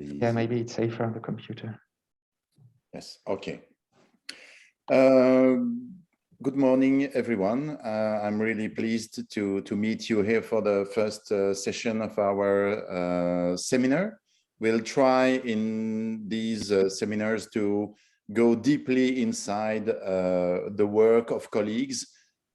please. Yeah, maybe it's safer on the computer. Yes, okay. Good morning, everyone. I'm really pleased to meet you here for the first session of our seminar. We'll try in these seminars to go deeply inside the work of colleagues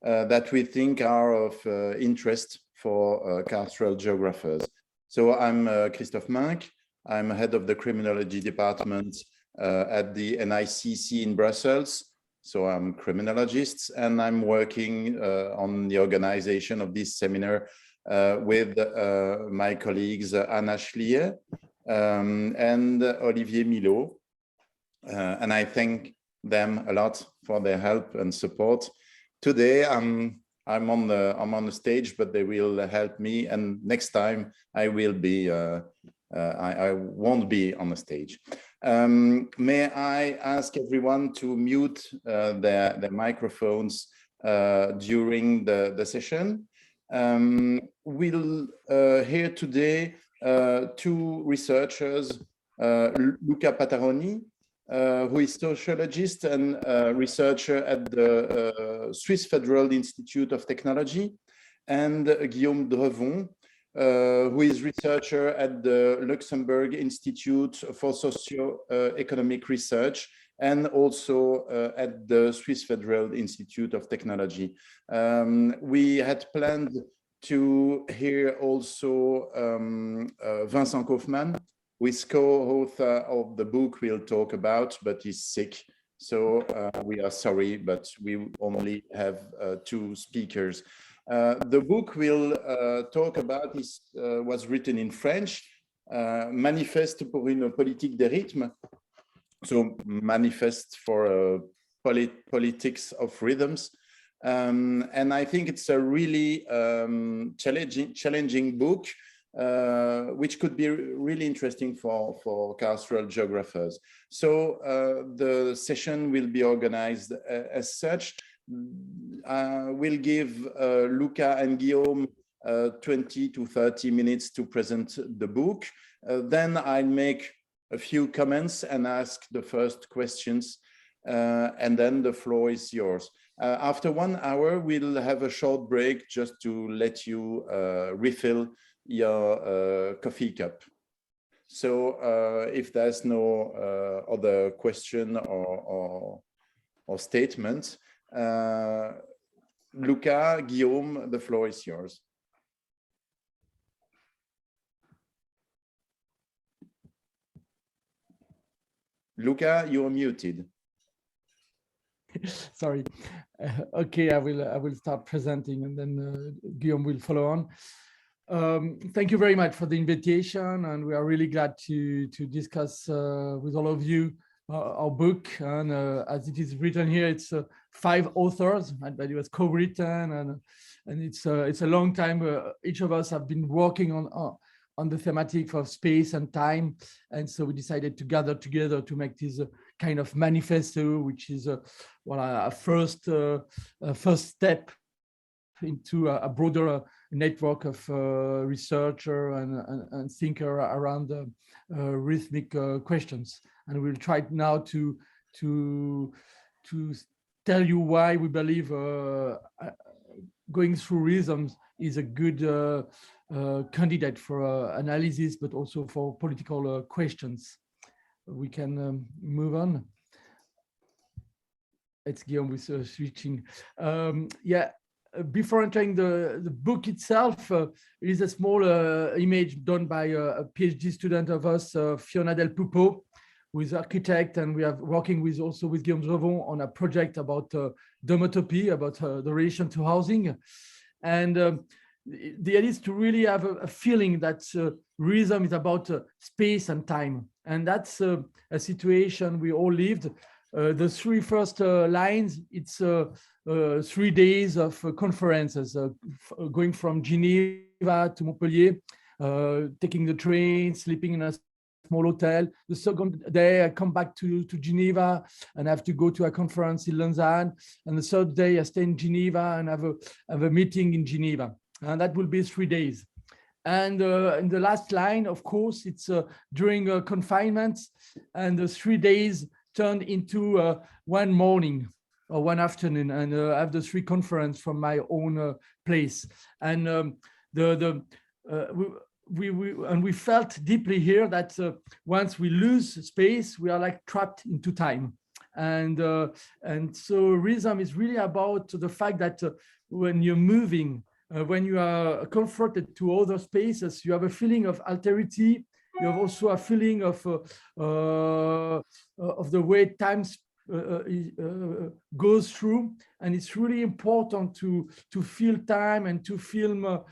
that we think are of interest for carceral geographers. So I'm Christophe Minck. I'm head of the criminology department at the NICC in Brussels. So I'm a criminologist, and I'm working on the organization of this seminar with my colleagues Anna Schlier and Olivier Milot. And I thank them a lot for their help and support. Today I'm on the stage, but they will help me. And next time I will be I won't be on the stage. May I ask everyone to mute their microphones during the session? We'll hear today two researchers, Luca Pattaroni, who is sociologist and researcher at the Swiss Federal Institute of Technology, and Guillaume Drevon, who is researcher at the Luxembourg Institute for Socio-Economic Research, and also at the Swiss Federal Institute of Technology. We had planned to hear also Vincent Kaufmann, who is co-author of the book we'll talk about, but he's sick. So we are sorry, but we only have two speakers. The book we'll talk about was written in French, Manifeste pour une politique des rythmes, so manifest for politics of rhythms. And I think it's a really challenging book, which could be really interesting for carceral geographers. So the session will be organized as such. We'll give Luca and Guillaume 20 to 30 minutes to present the book. Then I'll make a few comments and ask the first questions, and then the floor is yours. After 1 hour, we'll have a short break just to let you refill your coffee cup. So if there's no other question or statement, Luca, Guillaume, the floor is yours. Luca, you are muted. Sorry. Okay, I will start presenting, and then Guillaume will follow on. Thank you very much for the invitation, and we are really glad to discuss with all of you our book. And as it is written here, it's 5 authors, but it was co-written, and it's a long time. Each of us have been working on the thematic of space and time, and so we decided to gather together to make this kind of manifesto, which is a first step into a broader network of researcher and thinker around rhythmic questions. And we'll try now to tell you why we believe going through rhythms is a good candidate for analysis, but also for political questions. We can move on. It's Guillaume with switching. Yeah. Before entering the book itself, it is a small image done by a PhD student of us, Fiona Del Pupo, who is architect, and we are working also with Guillaume Drevon on a project about domotopy, about the relation to housing. And the idea is to really have a feeling that rhythm is about space and time. And that's a situation we all lived. The 3 first lines, it's 3 days of conferences, going from Geneva to Montpellier, taking the train, sleeping in a small hotel. The second day, I come back to Geneva and have to go to a conference in Lausanne. And the third day, I stay in Geneva and have a meeting in Geneva. And that will be 3 days. And in the last line, of course, it's during confinement, and the 3 days turned into one morning or one afternoon, and I have the 3 conference from my own place. And we felt deeply here that once we lose space, we are like trapped into time. And so rhythm is really about the fact that when you're moving, when you are confronted to other spaces, you have a feeling of alterity. You have also a feeling of the way time goes through, and it's really important to feel time and to feel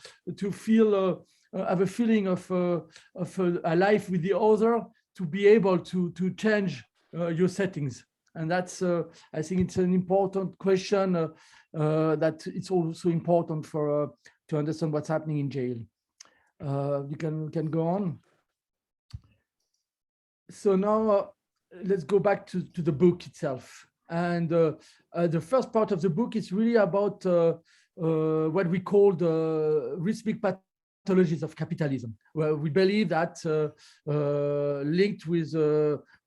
have a feeling of a life with the other, to be able to change your settings. And that's I think it's an important question that it's also important for to understand what's happening in jail. You can go on. So now let's go back to the book itself. And the first part of the book is really about what we call the rhythmic pathologies of capitalism, where we believe that linked with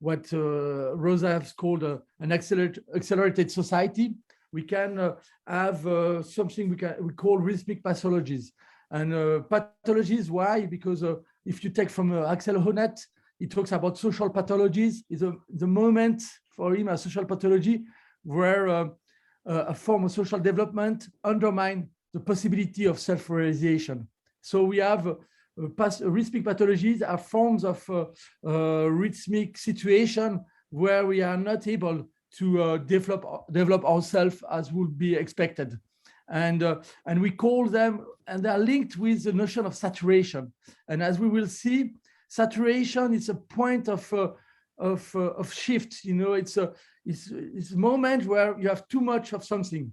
what Rosa has called an accelerated society, we can have something we call rhythmic pathologies. And pathologies, why? Because if you take from Axel Honneth, he talks about social pathologies. Is the moment for him a social pathology where a form of social development undermine the possibility of self-realization. So we have rhythmic pathologies are forms of rhythmic situation where we are not able to develop ourselves as would be expected. And we call them, and they are linked with the notion of saturation. And as we will see, saturation is a point of shift. You know, it's a moment where you have too much of something.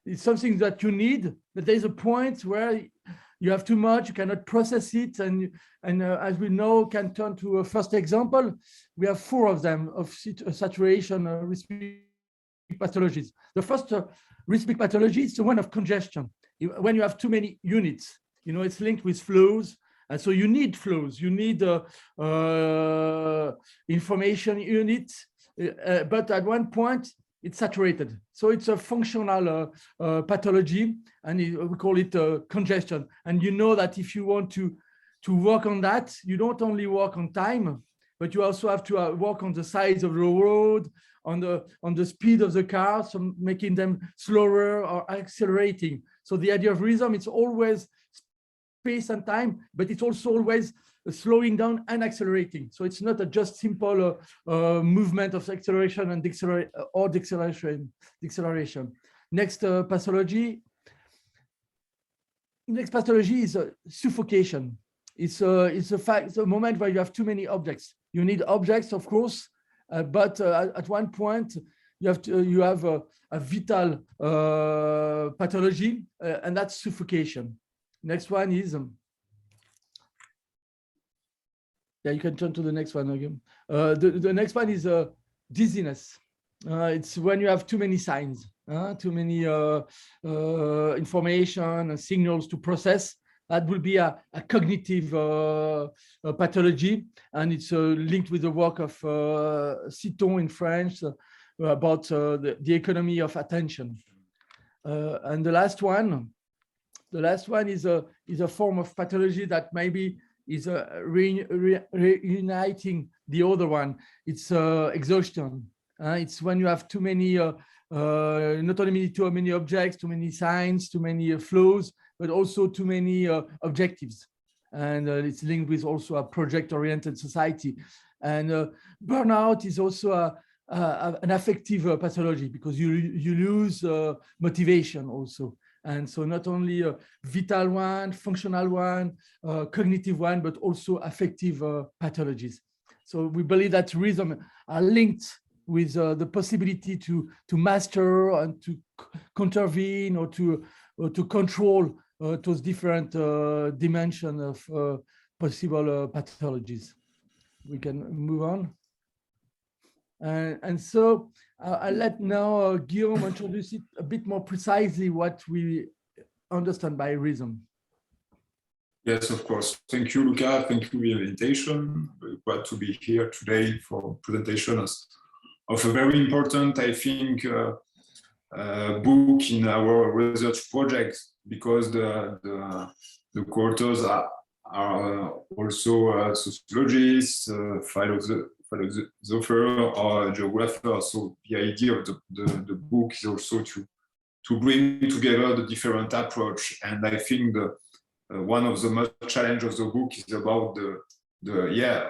It's something that you need, but there's a point where you have too much, you cannot process it, and as we know, can turn to a first example. We have 4 of them of saturation rhythmic pathologies. The first rhythmic pathology is the one of congestion. When you have too many units, you know, it's linked with flows. And so you need flows, you need information units, but at one point it's saturated. So it's a functional pathology, and we call it congestion. And you know that if you want to work on that, you don't only work on time, but you also have to work on the size of the road, on the speed of the cars, so making them slower or accelerating. So the idea of rhythm, it's always space and time, but it's also always slowing down and accelerating. So it's not a just simple movement of acceleration and deceleration. Next pathology. Next pathology is suffocation. It's a moment where you have too many objects. You need objects, of course, but at one point you have a vital pathology, and that's suffocation. Next one is, yeah, you can turn to the next one again. The next one is dizziness. It's when you have too many signs, too many information and signals to process. That will be a cognitive pathology, and it's linked with the work of Citon in French about the economy of attention. And the last one is a form of pathology that maybe is reuniting the other one. It's exhaustion. It's when you have too many, not only too many objects, too many signs, too many flows, but also too many objectives. And it's linked with also a project-oriented society. And burnout is also an affective pathology, because you lose motivation also. And so not only a vital one, functional one, cognitive one, but also affective pathologies. So we believe that rhythm are linked with the possibility to master and to contravene or to control those different dimensions of possible pathologies. We can move on. And so I'll let now Guillaume introduce it a bit more precisely what we understand by rhythm. Yes, of course. Thank you, Luca. Thank you for the invitation. We're glad to be here today for presentation of a very important, I think, book in our research project, because the co-authors are also sociologists, philosophers, or geographers. So the idea of the book is also to bring together the different approach. And I think one of the most challenge of the book is about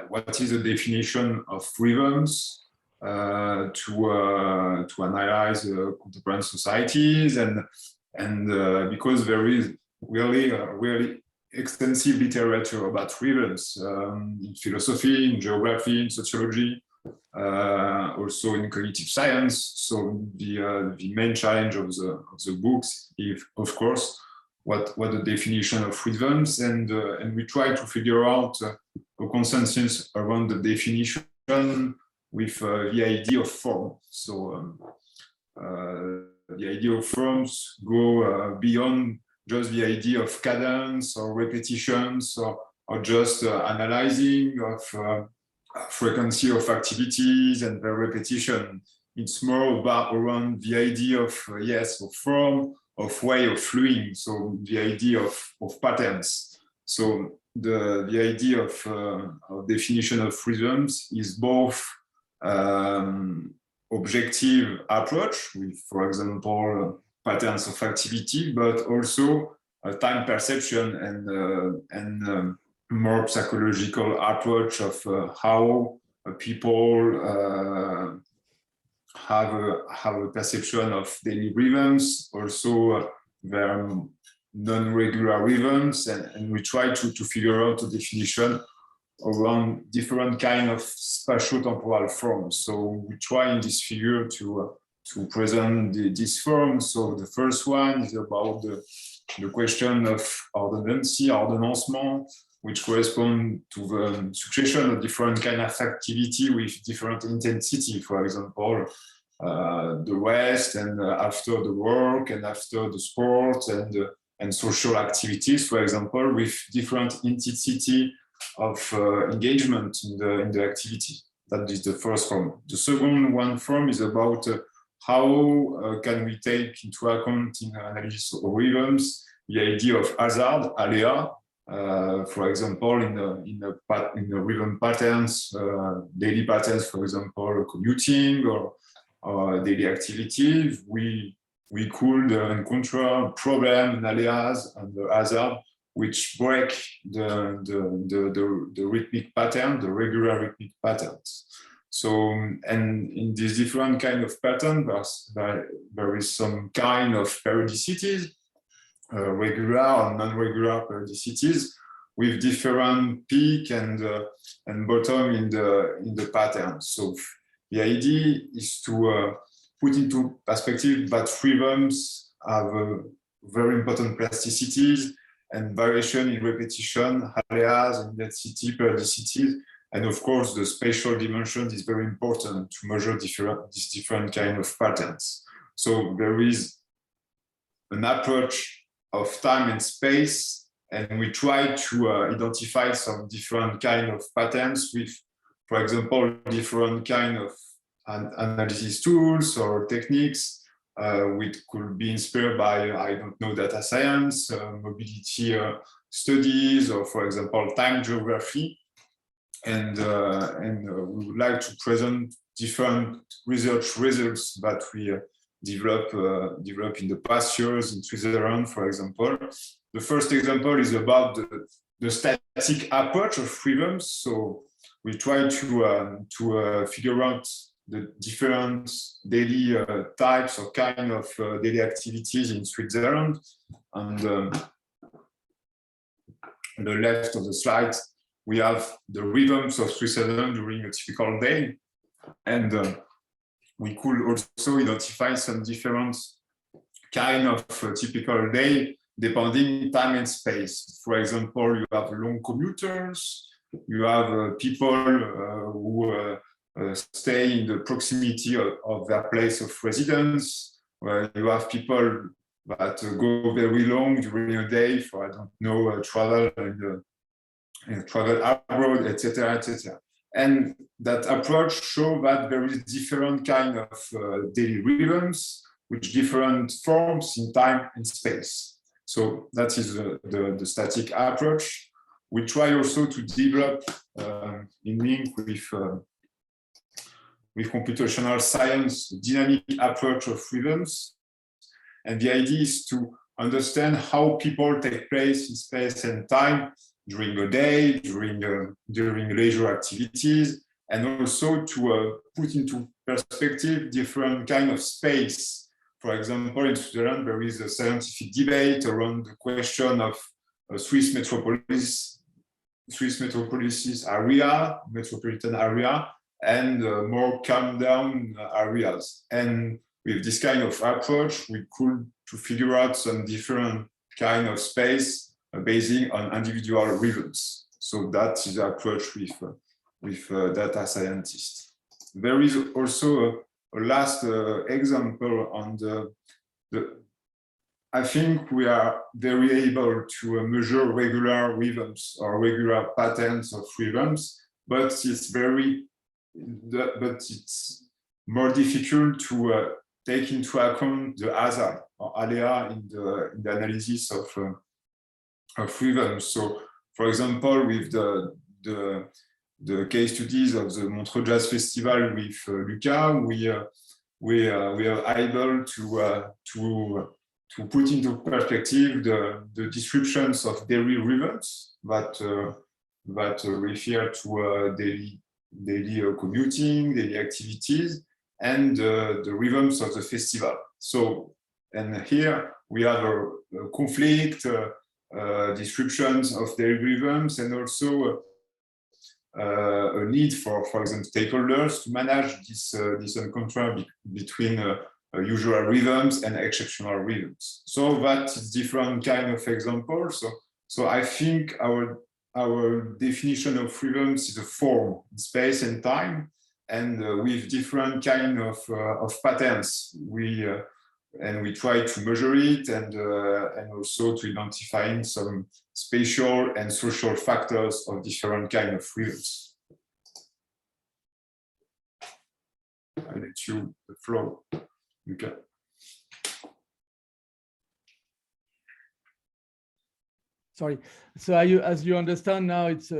what is the definition of rhythms to analyze contemporary societies, and because there is really extensive literature about rhythms in philosophy, in geography, in sociology, also in cognitive science. So the main challenge of the books is, of course, what the definition of rhythms, and we try to figure out a consensus around the definition with the idea of form. So the idea of forms go beyond just the idea of cadence or repetitions, or just analyzing of frequency of activities and the repetition. It's more about around the idea of of form, of way of flowing, so the idea of patterns. So the idea of definition of rhythms is both objective approach with, for example, patterns of activity, but also a time perception and more psychological approach of how people have a perception of daily rhythms, also their non-regular rhythms, and we try to figure out a definition around different kind of spatial-temporal forms. So we try in this figure to present these forms. So the first one is about the question of ordonnancement, which correspond to the succession of different kind of activity with different intensity. For example, the rest and after the work and after the sport and social activities, for example, with different intensity of engagement in the activity. That is the first form. The second one form is about how can we take into account in analysis of rhythms the idea of hazard, aléa, for example, in the rhythm patterns, daily patterns, for example, commuting or daily activities. We could encounter problem and aléas and the hazard which break the rhythmic pattern, the regular rhythmic patterns. So, and in these different kind of patterns, there is some kind of periodicities, regular or non-regular periodicities, with different peak and bottom in the pattern. So the idea is to put into perspective that rhythms have very important plasticities and variation in repetition, aléas, intensity, periodicities, and of course the spatial dimension is very important to measure these different kind of patterns. So there is an approach of time and space, and we try to identify some different kind of patterns with, for example, different kind of analysis tools or techniques, which could be inspired by, I don't know, data science, mobility studies, or for example, time geography. And we would like to present different research results that we develop in the past years in Switzerland, for example. The first example is about the static approach of rhythms. So we try to figure out the different daily types or kind of daily activities in Switzerland. And on the left of the slide, we have the rhythms of Switzerland during a typical day. And we could also identify some different kind of typical day depending time and space. For example, you have long commuters, you have people who stay in the proximity of their place of residence, where you have people that go very long during a day for, I don't know, travel and travel abroad, etc., etc. And that approach shows that there is different kind of daily rhythms with different forms in time and space. So that is the static approach. We try also to develop in link with computational science, dynamic approach of rhythms. And the idea is to understand how people take place in space and time during a day, during leisure activities, and also to put into perspective different kind of space. For example, in Switzerland, there is a scientific debate around the question of Swiss metropolises area, metropolitan area, and more calm down areas. And with this kind of approach, we could to figure out some different kind of space based on individual rhythms. So that is the approach with data scientists. There is also a last example on I think we are very able to measure regular rhythms or regular patterns of rhythms, but it's more difficult to take into account the hazard or alea in the analysis of rhythms. So, for example, with the case studies of the Montreux Jazz Festival with Luca, we are able to put into perspective the descriptions of daily rhythms that refer to daily commuting, daily activities, and the rhythms of the festival. So, and here we have a conflict, descriptions of daily rhythms, and also a need for example, stakeholders to manage this encounter between usual rhythms and exceptional rhythms. So that is different kind of examples. So I think our definition of rhythms is a form in space and time, and with different kind of patterns. And we try to measure it and also to identify some spatial and social factors of different kind of rhythms. I let you the floor, Luca. Sorry. So as you understand now, it's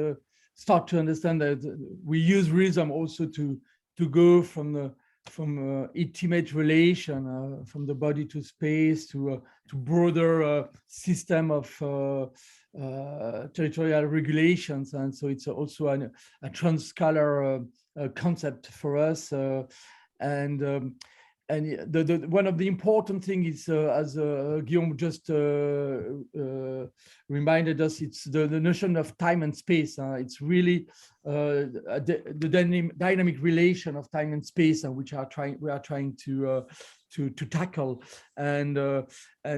start to understand that we use rhythm also to go from intimate relation from the body to space to broader system of territorial regulations, and so it's also a transcalar concept for us, and one of the important things is, as Guillaume just reminded us, it's the notion of time and space. It's really the dynamic relation of time and space, which we are trying to tackle, and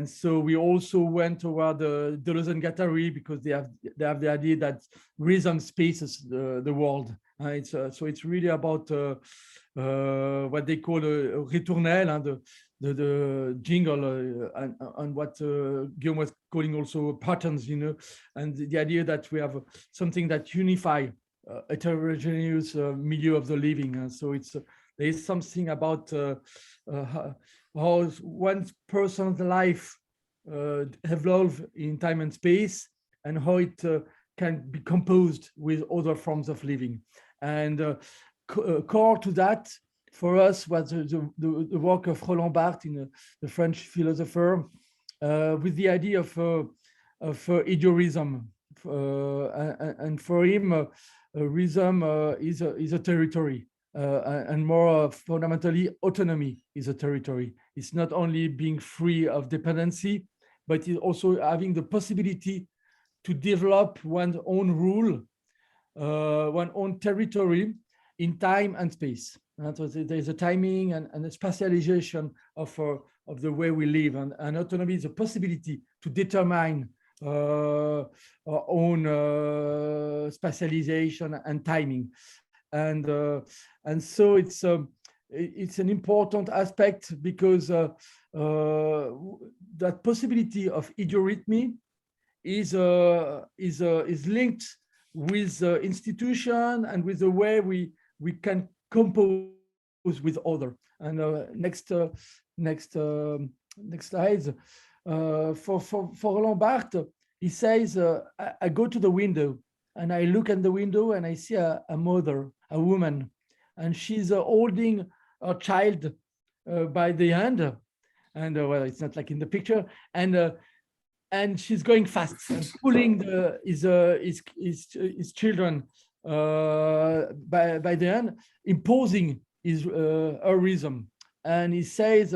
so we also went toward the Lausanne Guattari because they have the idea that rhythm spaces the world. So it's really about what they call a ritournelle, and the jingle, and what Guillaume was calling also patterns, and the idea that we have something that unify heterogeneous milieu of the living. And so there is something about how one person's life evolves in time and space, and how it can be composed with other forms of living. And core to that for us was the work of Roland Barthes, the French philosopher, with the idea of idiorism, and for him, rhythm is a territory, and more fundamentally, autonomy is a territory. It's not only being free of dependency, but it's also having the possibility to develop one's own rule, one's own territory in time and space. So there's a timing and a spatialization of the way we live, and autonomy is a possibility to determine our own spatialization and timing, and so it's it's an important aspect because that possibility of ideorhythmy is linked with the institution and with the way we can compose with other. And next slides. For Roland Barthes, he says, I go to the window and I look at the window and I see a mother, a woman, and she's holding a child by the hand. And well, it's not like in the picture. And she's going fast and pulling his children by the hand, imposing her rhythm. And he says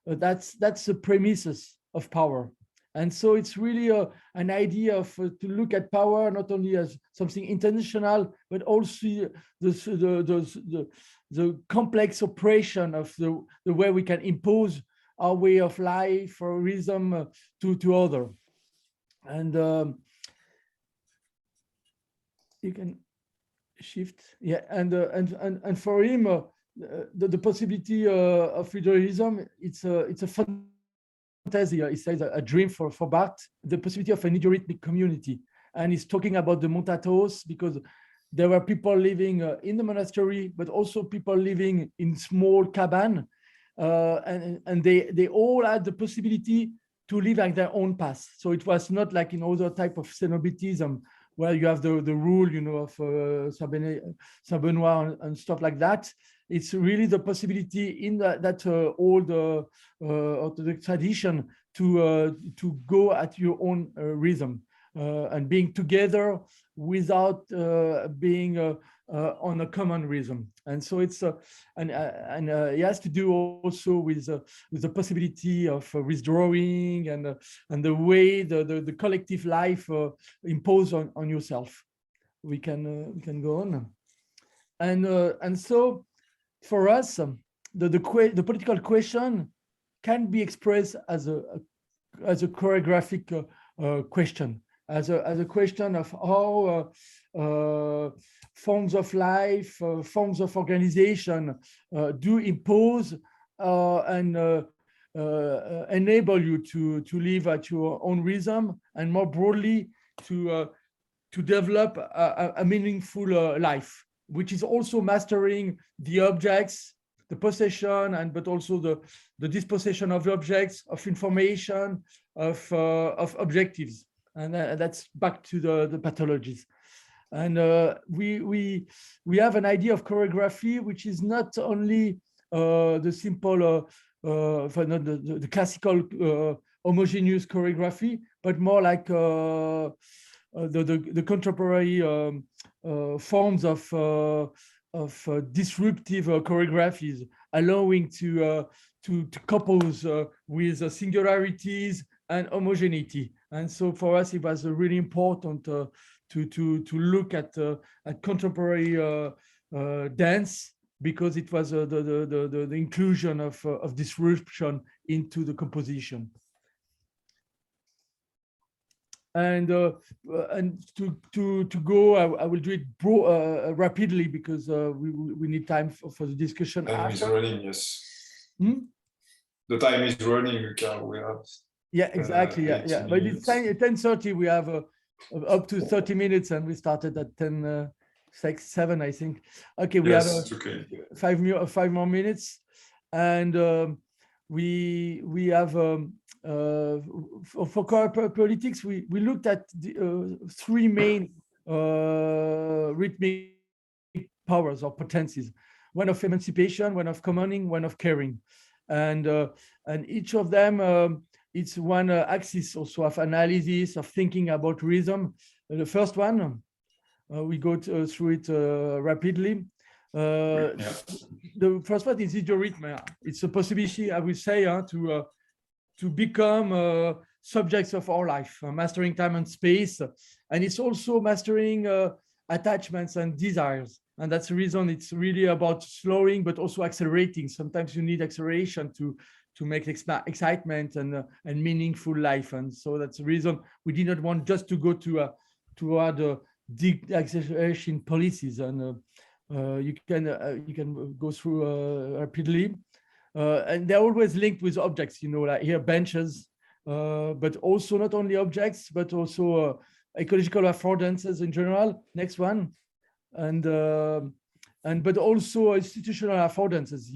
that's the premises of power. And so it's really an idea of to look at power not only as something international, but also the complex operation of the way we can impose our way of life or rhythm to other. And you can shift, yeah. And for him, the possibility of idealism, it's a fantasy. He says a dream for Barthes, the possibility of an ideorhythmic community. And he's talking about the montatos because there were people living in the monastery, but also people living in small cabin, and they all had the possibility to live like their own path. So it was not like in other type of cenobitism where you have the rule, you know, of Saint Benoit and stuff like that. It's really the possibility in that old Orthodox tradition to go at your own rhythm and being together without being on a common rhythm. And so it's and it has to do also with the possibility of withdrawing and the way the collective life impose on yourself. We can go on, and so for us the political question can be expressed as a choreographic question, as a question of how forms of life, forms of organization do impose and enable you to live at your own rhythm, and more broadly to develop a meaningful life, which is also mastering the objects, the possession, but also the dispossession of objects, of information, of objectives. And that's back to the pathologies. And we have an idea of choreography, which is not only the simple, the classical homogeneous choreography, but more like the contemporary forms of disruptive choreographies, allowing to compose with singularities and homogeneity. And so for us, it was really important to look at contemporary dance, because it was the inclusion of disruption into the composition. And to go, I will do it rapidly because we need time for the discussion. Time is running, yes. Hmm? The time is running, Luca. We have. Yeah, exactly. Yeah. But it's 10:30. We have up to 30 minutes, and we started at 10:07, I think. Okay, we have okay. 5 more minutes, and we have for politics. We looked at the three main rhythmic powers or potencies: one of emancipation, one of commoning, one of caring, and each of them. It's one axis also of analysis, of thinking about rhythm. The first one, we go through it rapidly. The first one is ideorhythmy. It's a possibility, I would say, to become subjects of our life, mastering time and space. And it's also mastering attachments and desires. And that's the reason it's really about slowing, but also accelerating. Sometimes you need acceleration to make excitement and meaningful life. And so that's the reason we did not want just to go toward the acceleration policies. And You can go through rapidly, and they're always linked with objects. Like here benches, but also not only objects, but also ecological affordances in general. Next one, and but also institutional affordances.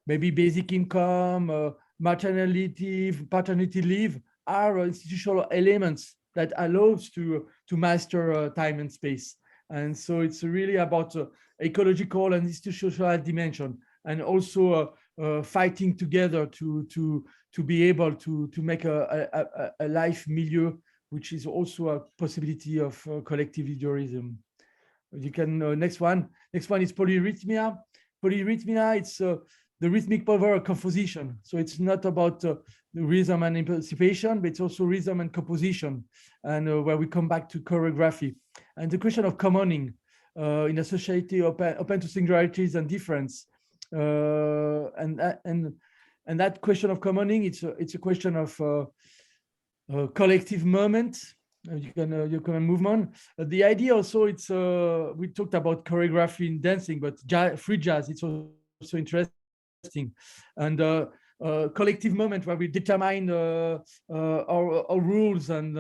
Maybe basic income, maternity leave, paternity leave are institutional elements that allows to master time and space. And so it's really about ecological and institutional dimension, and also fighting together to be able to make a life milieu, which is also a possibility of collective individualism. You can next one is polyrhythmia. It's the rhythmic power of composition. So it's not about the rhythm and emancipation, but it's also rhythm and composition, and where we come back to choreography and the question of commoning in a society open to singularities and difference, and that question of commoning, it's a question of collective moment. You can move on. The idea also, it's we talked about choreography in dancing, but free jazz, it's also interesting, and collective moment where we determine our rules and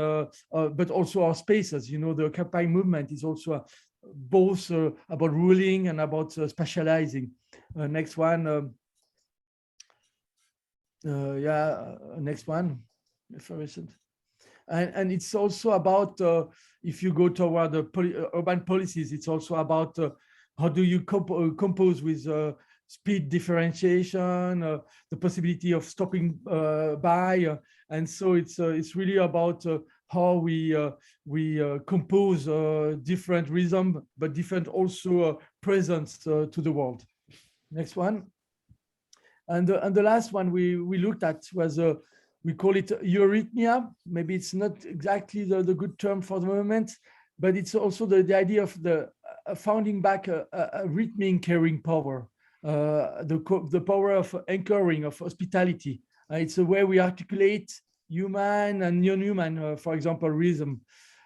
but also our spaces. The occupying movement is also both about ruling and about specializing. Next one. Next one. Effervescent. And it's also about, if you go toward the urban policies, it's also about how do you compose with speed differentiation, the possibility of stopping by, and so it's really about how we compose different rhythm, but different also presence to the world. Next one, and the last one we looked at was we call it eurythmia. Maybe it's not exactly the good term for the moment, but it's also the idea of the founding back a rhythmic caring power, the power of anchoring, of hospitality. It's a way we articulate human and non-human, for example, rhythm,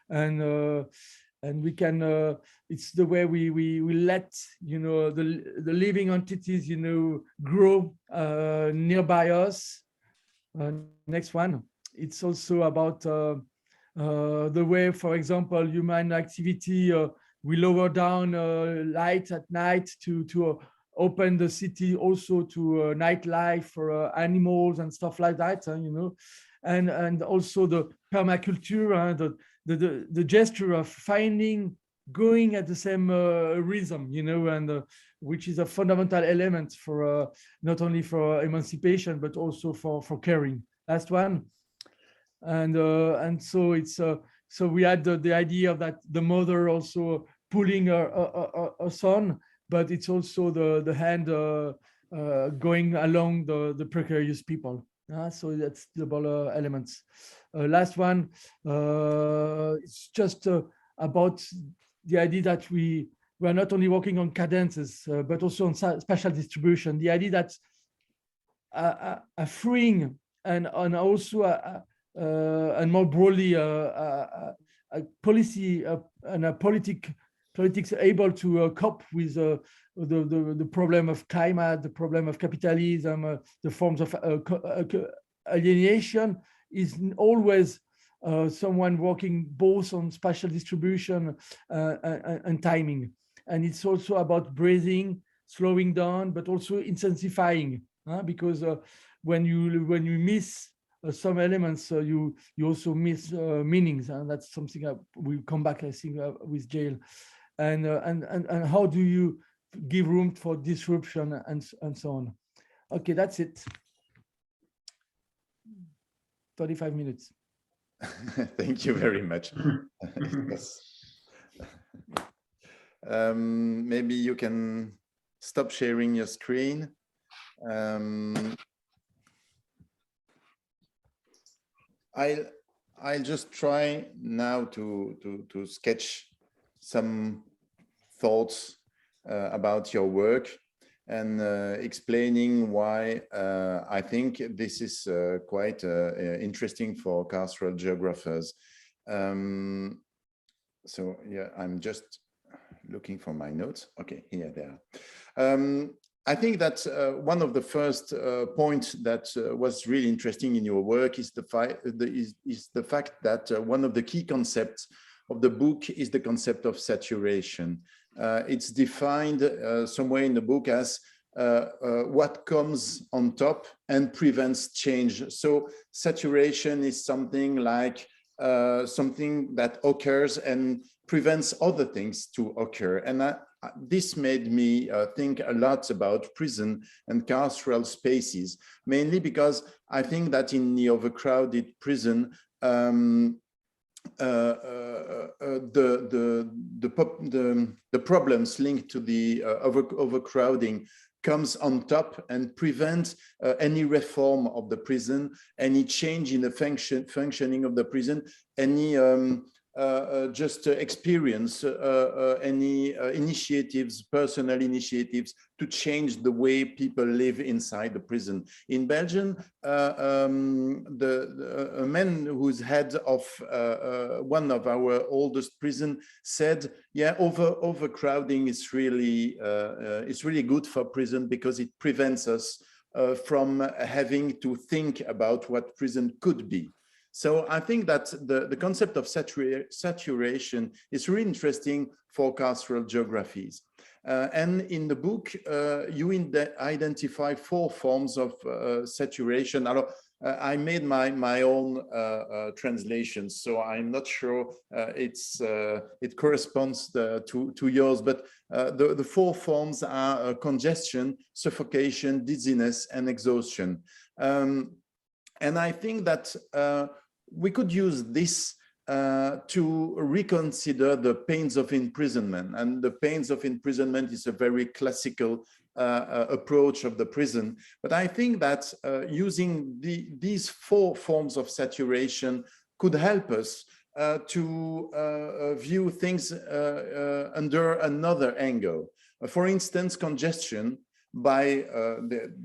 and we can. It's the way we let the living entities grow nearby us. Next one. It's also about the way, for example, human activity, we lower down light at night to open the city also to nightlife for animals and stuff like that, and also the permaculture, the gesture of going at the same rhythm, and which is a fundamental element for not only for emancipation but also for caring. Last one, and so it's so we had the idea of that the mother also pulling a son, but it's also the hand going along the precarious people. So that's double elements. Last one, it's just about the idea that we are not only working on cadences, but also on spatial distribution. The idea that a freeing and also and more broadly a policy and a politics able to cope with the problem of climate, the problem of capitalism, the forms of alienation is always someone working both on spatial distribution and timing. And it's also about breathing, slowing down, but also intensifying, because when you miss some elements, you also miss meanings, and that's something that will come back, I think, with jail. And how do you give room for disruption and so on? Okay, that's it. 35 minutes. Thank you very much. Maybe you can stop sharing your screen. I'll just try now to sketch some thoughts about your work and explaining why I think this is quite interesting for carceral geographers. So yeah, I'm just looking for my notes. Okay, here they are. I think that one of the first points that was really interesting in your work is the fact that one of the key concepts of the book is the concept of saturation. It's defined somewhere in the book as what comes on top and prevents change. So saturation is something like something that occurs and prevents other things to occur. And this made me think a lot about prison and carceral spaces, mainly because I think that in the overcrowded prison, the problems linked to the overcrowding comes on top and prevent any reform of the prison, any change in the functioning of the prison, any just experience any initiatives, personal initiatives to change the way people live inside the prison. In Belgium, a man who's head of one of our oldest prison said, yeah, overcrowding is really good for prison because it prevents us from having to think about what prison could be. So I think that the concept of saturation is really interesting for carceral geographies. And in the book, you identify 4 forms of saturation. I made my own translations, so I'm not sure it corresponds to yours, but the 4 forms are congestion, suffocation, dizziness, and exhaustion. And I think that we could use this to reconsider the pains of imprisonment. And the pains of imprisonment is a very classical approach of the prison. But I think that using these 4 forms of saturation could help us to view things under another angle. For instance, congestion, by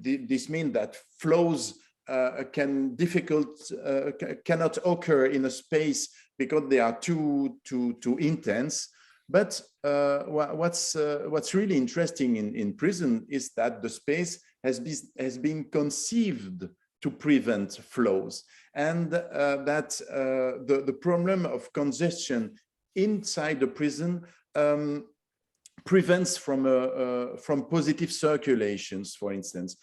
this means that flows cannot occur in a space because they are too intense. But what's really interesting in prison is that the space has been conceived to prevent flows, and that the problem of congestion inside the prison prevents from positive circulations, for instance,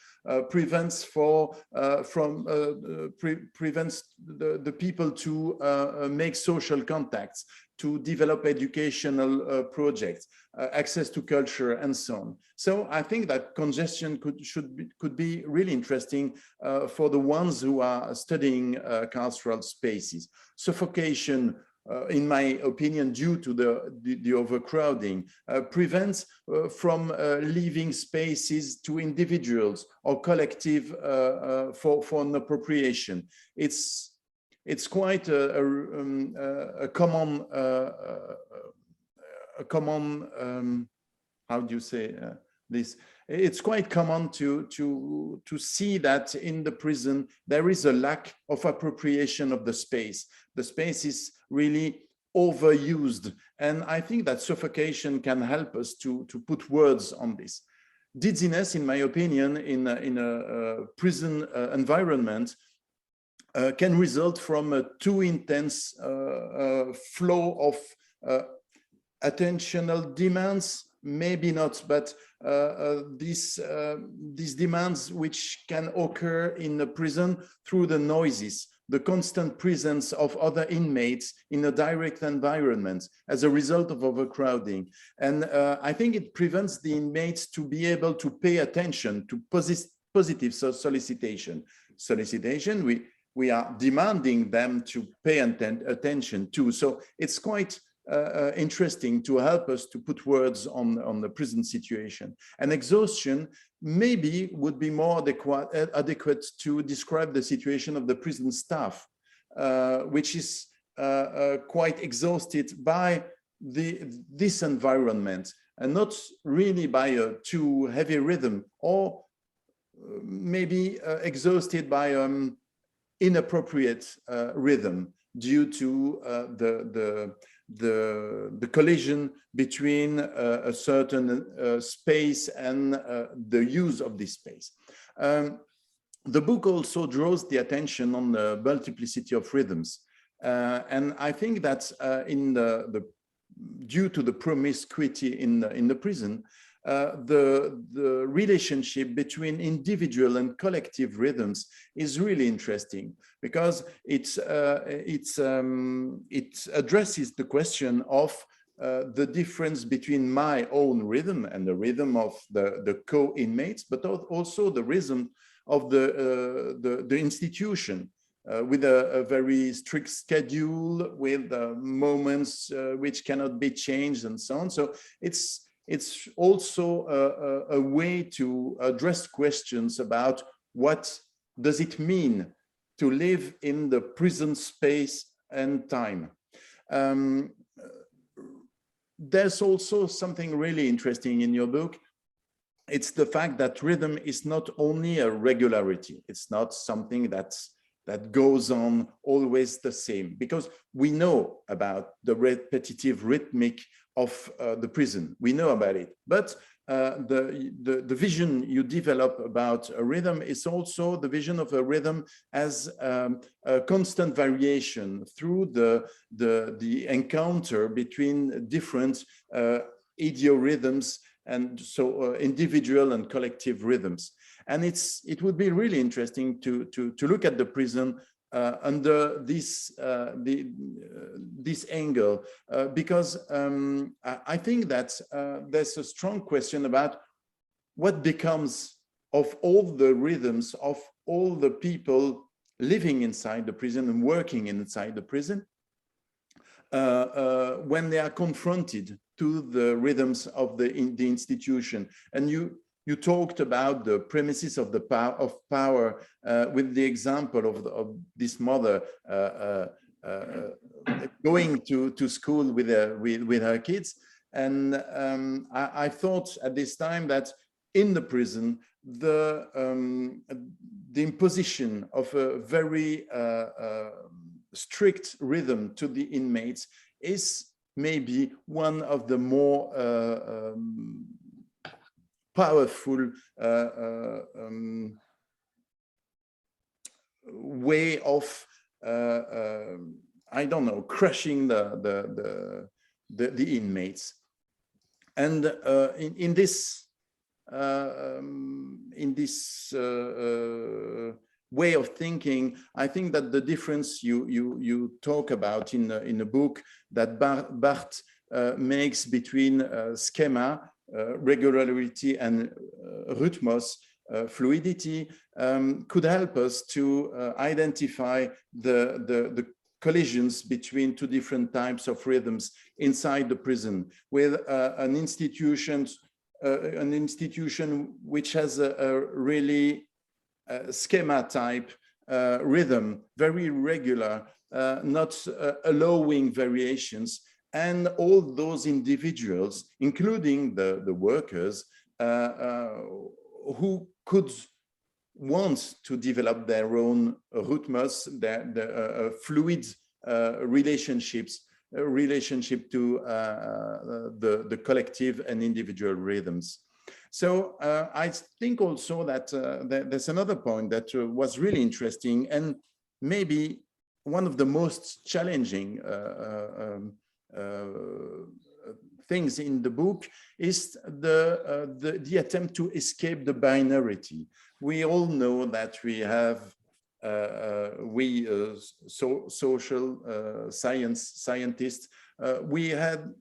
prevents the people to make social contacts, to develop educational projects, access to culture, and so on. So I think that congestion could be really interesting for the ones who are studying carceral spaces. Suffocation, in my opinion, due to the overcrowding, prevents from leaving spaces to individuals or collective for an appropriation. It's quite a common how do you say this? It's quite common to see that in the prison there is a lack of appropriation of the space. The space is really overused, and I think that suffocation can help us to put words on this. Dizziness, in my opinion, in a prison environment can result from a too intense flow of attentional demands, maybe not, but these demands which can occur in a prison through the noises, the constant presence of other inmates in a direct environment as a result of overcrowding. And I think it prevents the inmates to be able to pay attention to positive solicitation. We are demanding them to pay attention to. So it's quite interesting to help us to put words on the prison situation. And exhaustion maybe would be more adequate to describe the situation of the prison staff, which is quite exhausted by this environment, and not really by a too heavy rhythm, or maybe exhausted by inappropriate rhythm due to the collision between a certain space and the use of this space. The book also draws the attention on the multiplicity of rhythms. And I think that due to the promiscuity in the prison, the relationship between individual and collective rhythms is really interesting, because it addresses the question of the difference between my own rhythm and the rhythm of the co-inmates, but also the rhythm of the institution. With a very strict schedule, with moments which cannot be changed and so on. So it's also a way to address questions about what does it mean to live in the prison space and time. There's also something really interesting in your book. It's the fact that rhythm is not only a regularity. It's not something that goes on always the same, because we know about the repetitive rhythmic of the prison. We know about it, but the vision you develop about a rhythm is also the vision of a rhythm as a constant variation through the encounter between different idiorhythms, and so individual and collective rhythms. And it would be really interesting to look at the prison under this angle, because I think that there's a strong question about what becomes of all the rhythms of all the people living inside the prison and working inside the prison when they are confronted to the rhythms of the institution. And you talked about the premises of the power with the example of this mother going to school with her kids. And I thought at this time that in the prison, the imposition of a very strict rhythm to the inmates is maybe one of the more powerful way of I don't know, crushing the inmates. And in this way of thinking, I think that the difference you talk about in the book that Barthes makes between schema, regularity, and rhythmos, fluidity, could help us to identify the collisions between two different types of rhythms inside the prison, with an institution which has a really schema type rhythm, very regular, not allowing variations, and all those individuals, including the workers, who could want to develop their own rhythms, their fluid relationship to the collective and individual rhythms. So I think also that there's another point that was really interesting, and maybe one of the most challenging things in the book is the attempt to escape the binarity. We all know that we have social scientists, we had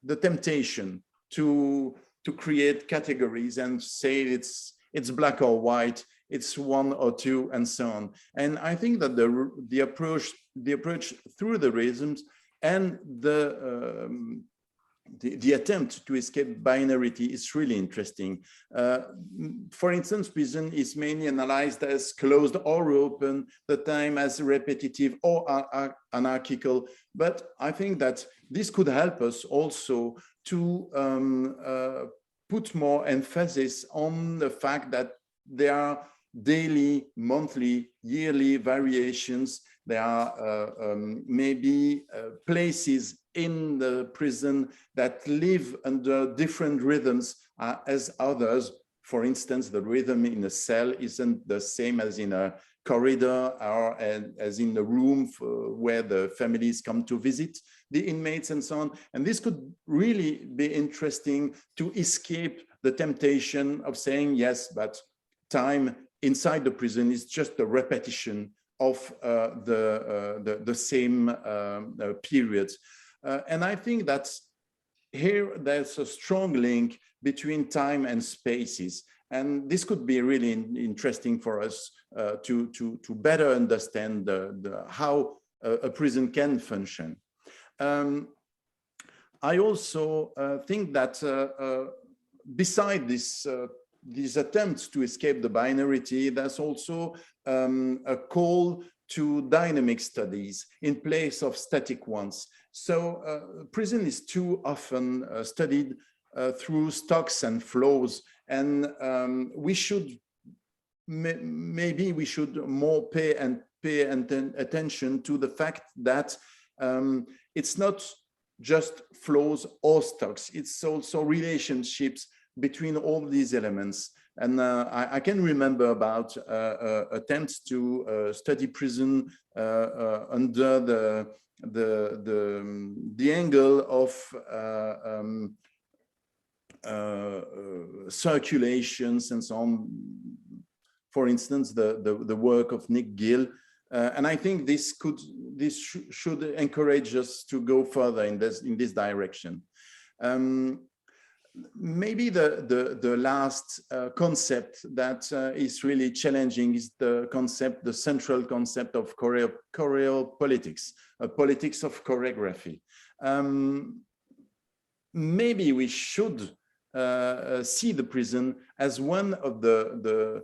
the temptation to create categories and say it's black or white, it's one or two, and so on. And I think that the approach through the rhythms and the attempt to escape binarity is really interesting. For instance, prison is mainly analyzed as closed or open, the time as repetitive or anarchical. But I think that this could help us also to put more emphasis on the fact that there are daily, monthly, yearly variations there are maybe places in the prison that live under different rhythms as others. For instance, the rhythm in a cell isn't the same as in a corridor or as in the room where the families come to visit the inmates and so on. And this could really be interesting to escape the temptation of saying, yes, but time inside the prison is just a repetition of the same periods. And I think that here there's a strong link between time and spaces. And this could be really interesting for us to better understand how a prison can function. I also think that beside these attempts to escape the binarity, there's also a call to dynamic studies in place of static ones. So prison is too often studied through stocks and flows, and we should maybe we should more pay attention to the fact that it's not just flows or stocks, it's also relationships between all these elements. And I can remember about attempts to study prison under the angle of circulations and so on. For instance, the work of Nick Gill, and I think this should encourage us to go further in this direction. Maybe the last concept that is really challenging is the central concept of choreopolitics, a politics of choreography. Maybe we should see the prison as one of the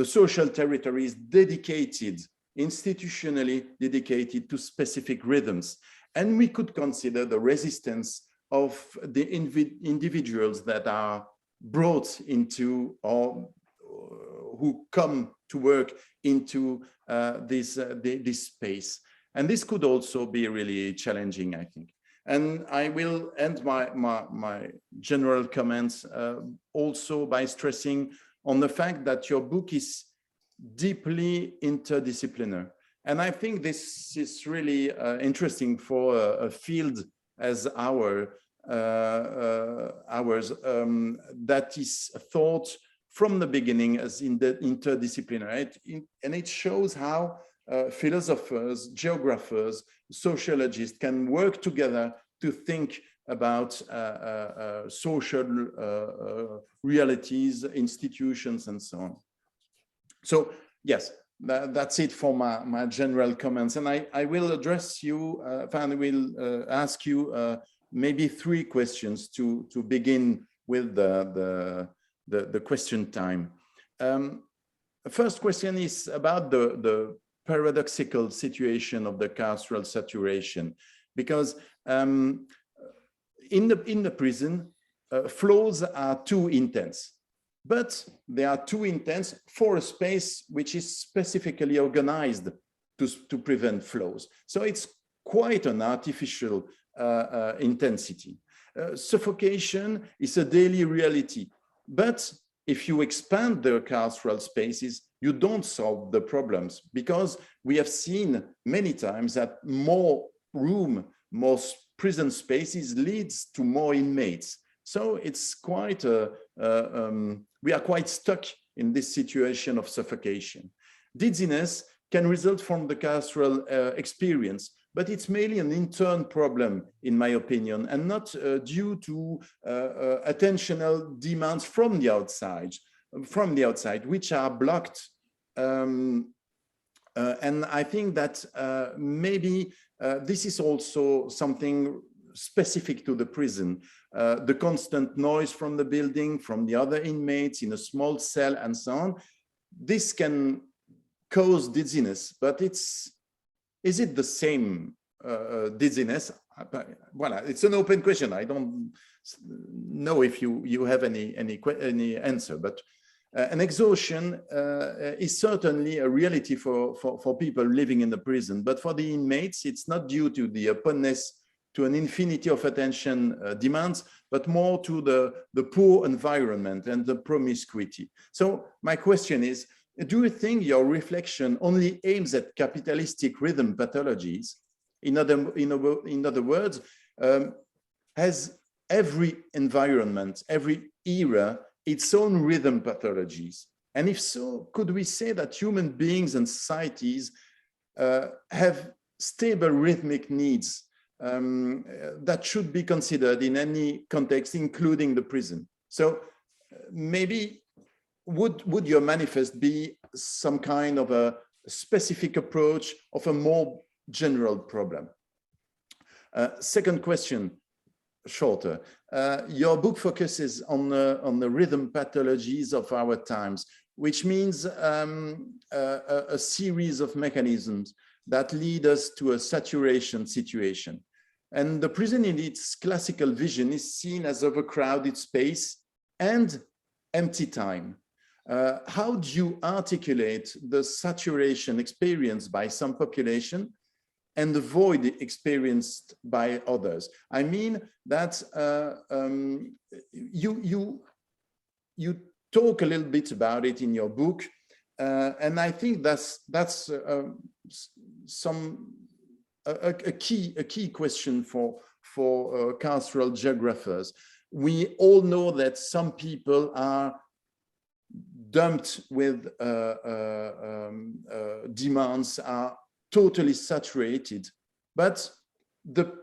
social territories dedicated, institutionally dedicated to specific rhythms. And we could consider the resistance of the individuals that are brought into or who come to work into this space. And this could also be really challenging, I think. And I will end my general comments also by stressing on the fact that your book is deeply interdisciplinary. And I think this is really interesting for a field as ours that is thought from the beginning as interdisciplinary. And it shows how philosophers, geographers, sociologists can work together to think about social realities, institutions, and so on. So yes, that's it for my general comments. And I will address you, I will ask you maybe 3 questions to begin with the question time. The first question is about the paradoxical situation of the carceral saturation, because in the prison, flows are too intense, but they are too intense for a space which is specifically organized to prevent flows. So it's quite an artificial intensity. Suffocation is a daily reality, but if you expand the carceral spaces, you don't solve the problems, because we have seen many times that more room, more prison spaces leads to more inmates. So it's quite we are quite stuck in this situation of suffocation. Dizziness can result from the carceral experience, but it's mainly an internal problem, in my opinion, and not due to attentional demands from the outside, which are blocked. And I think that maybe this is also something specific to the prison. The constant noise from the building, from the other inmates in a small cell and so on. This can cause dizziness, but is it the same dizziness? Well, it's an open question. I don't know if you have any answer, but And exhaustion is certainly a reality for people living in the prison, but for the inmates, it's not due to the openness to an infinity of attention demands, but more to the poor environment and the promiscuity. So my question is, do you think your reflection only aims at capitalistic rhythm pathologies? In other words, has every environment, every era, its own rhythm pathologies? And if so, could we say that human beings and societies have stable rhythmic needs that should be considered in any context, including the prison? So maybe would your manifest be some kind of a specific approach of a more general problem? Second question, shorter. Your book focuses on the rhythm pathologies of our times, which means a series of mechanisms that lead us to a saturation situation. And the prison in its classical vision is seen as overcrowded space and empty time. How do you articulate the saturation experienced by some population and the void experienced by others? I mean that you talk a little bit about it in your book, and I think that's a key question for carceral geographers. We all know that some people are dumped with demands, are totally saturated, but the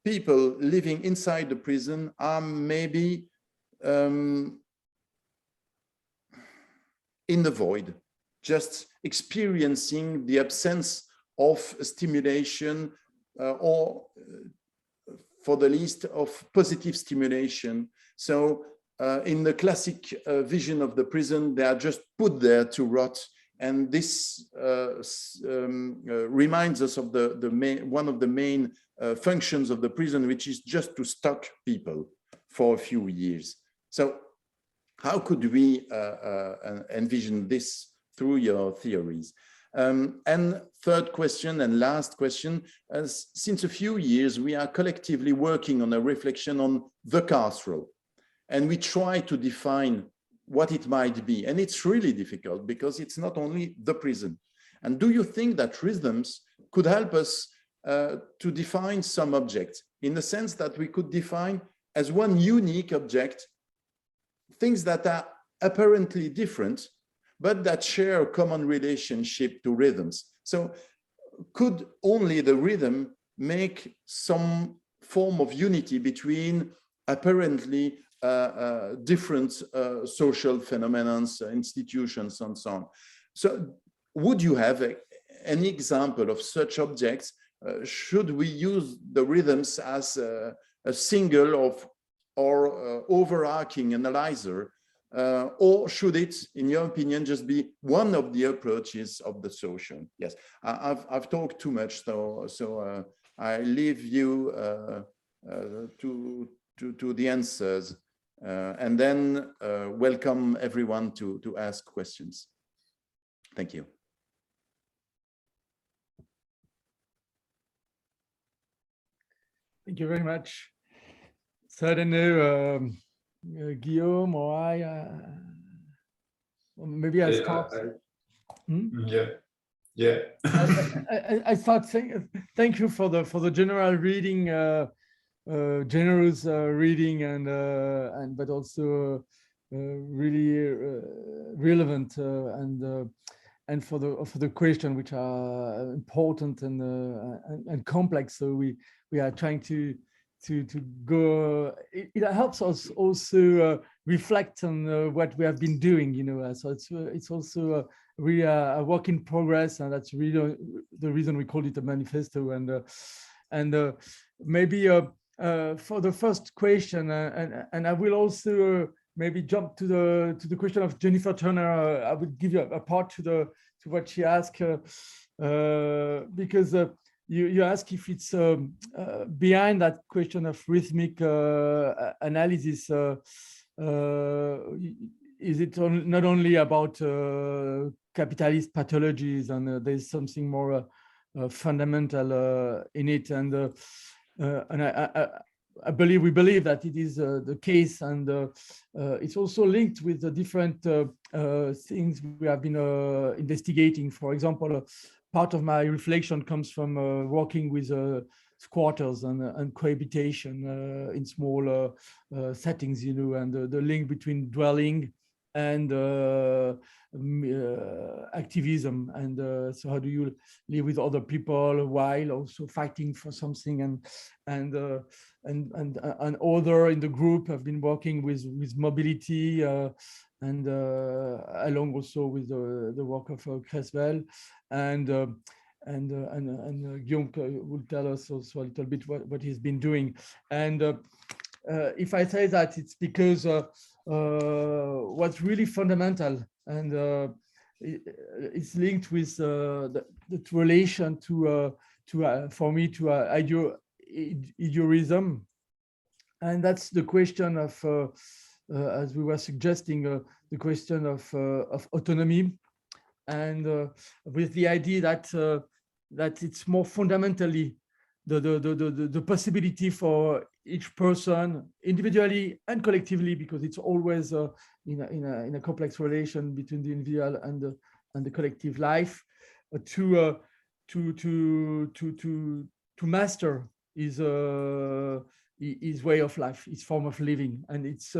people living inside the prison are maybe in the void, just experiencing the absence of stimulation or for the least of positive stimulation. So in the classic vision of the prison, they are just put there to rot. And this reminds us of one of the main functions of the prison, which is just to stock people for a few years. So how could we envision this through your theories? And third question and last question, since a few years, we are collectively working on a reflection on the carceral, and we try to define what it might be. And it's really difficult because it's not only the prison. And do you think that rhythms could help us to define some objects, in the sense that we could define as one unique object things that are apparently different, but that share a common relationship to rhythms? So could only the rhythm make some form of unity between apparently different social phenomena, institutions, and so on? So would you have an example of such objects? Should we use the rhythms as a single or overarching analyzer? Or should it, in your opinion, just be one of the approaches of the social? Yes, I've talked too much, so I leave you to the answers, and then welcome everyone to ask questions. Thank you. Thank you very much. So I don't know, Guillaume or maybe I start. Yeah. I start saying thank you for the general reading, generous reading, and but also really relevant and for the question, which are important and complex. So we are trying to go. It helps us also reflect on what we have been doing, you know. So it's also really a work in progress, and that's really the reason we called it a manifesto. And maybe for the first question, and I will also maybe jump to the question of Jennifer Turner. I would give you a part to what she asked, because you ask if it's behind that question of rhythmic analysis. is it not only about capitalist pathologies, and there's something more fundamental in it, and I believe we believe that it is the case, and it's also linked with the different things we have been investigating. For example, part of my reflection comes from working with squatters and cohabitation in small settings, you know, and the link between dwelling and activism, and so how do you live with other people while also fighting for something, and other in the group have been working with mobility and along also with the work of Creswell, and Guillaume will tell us also a little bit what he's been doing. And if I say that, it's because what's really fundamental, and it's linked with the relation to for me to idealism, and that's the question of as we were suggesting, the question of autonomy, and with the idea that it's more fundamentally the possibility for each person individually and collectively, because it's always in a complex relation between the individual and the collective life, to master his way of life, his form of living. And it's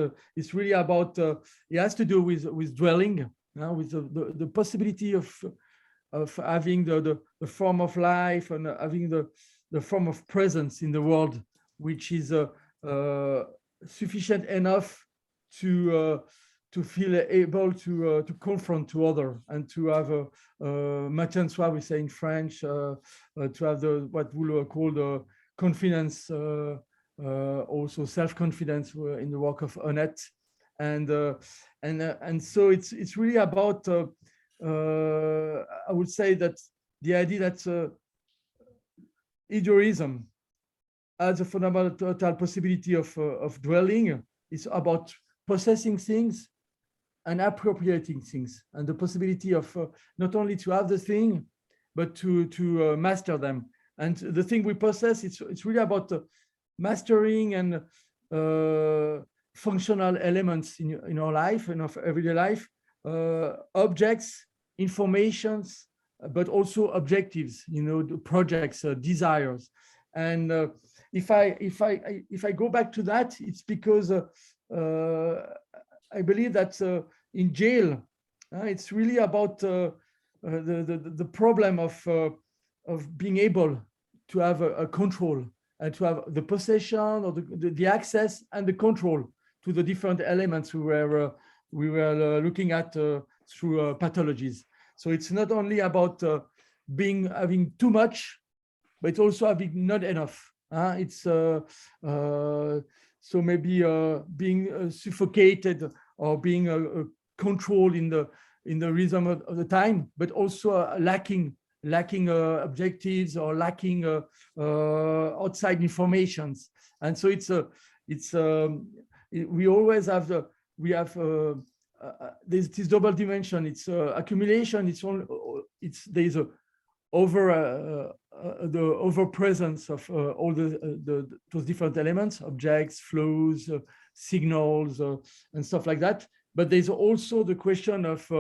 really about it has to do with dwelling, with the possibility of having the form of life and having the form of presence in the world, which is sufficient enough to feel able to confront to other, and to have a matin soir, we say in French, to have what we'll call the confidence, also self-confidence in the work of Honnête, and so it's really about I would say that the idea that idealism as a fundamental possibility of dwelling is about possessing things and appropriating things, and the possibility of not only to have the thing, but to master them. And the thing we possess, it's really about mastering and functional elements in our life, in our everyday life, objects, informations, but also objectives, you know, the projects, desires. And if I go back to that, it's because I believe that in jail, it's really about the problem of being able to have a control, and to have the possession or the access and the control to the different elements we were looking at through pathologies. So it's not only about having too much, but it's also having not enough. It's so maybe being suffocated, or being controlled in the rhythm of the time, but also lacking objectives, or lacking outside informations. And so we always have this double dimension. It's accumulation. There's the over presence of all those different elements, objects, flows, signals, and stuff like that. But there's also the question of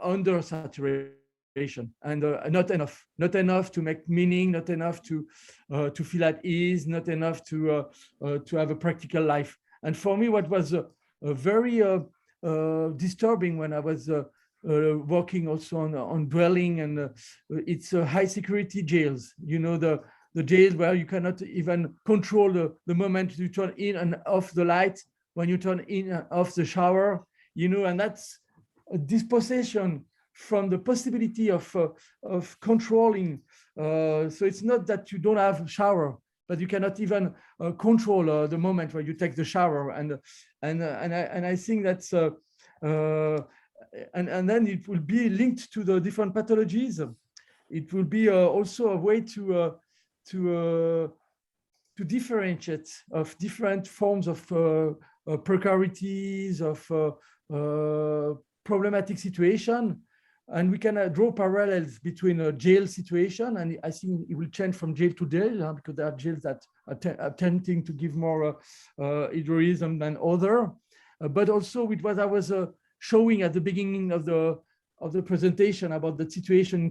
under saturation, and not enough to make meaning, not enough to feel at ease, not enough to have a practical life. And for me, what was very disturbing when I was working also on dwelling, and it's high security jails, you know, the jails where you cannot even control the moment you turn in and off the light, when you turn in and off the shower, you know, and that's a dispossession from the possibility of controlling. So it's not that you don't have a shower, but you cannot even control the moment where you take the shower, and I think that's and then it will be linked to the different pathologies. It will be also a way to differentiate of different forms of precarities, of problematic situation. And we can draw parallels between a jail situation, and I think it will change from jail to jail, because there are jails that are attempting to give more heroism than other. But also with what I was showing at the beginning of the presentation about the situation in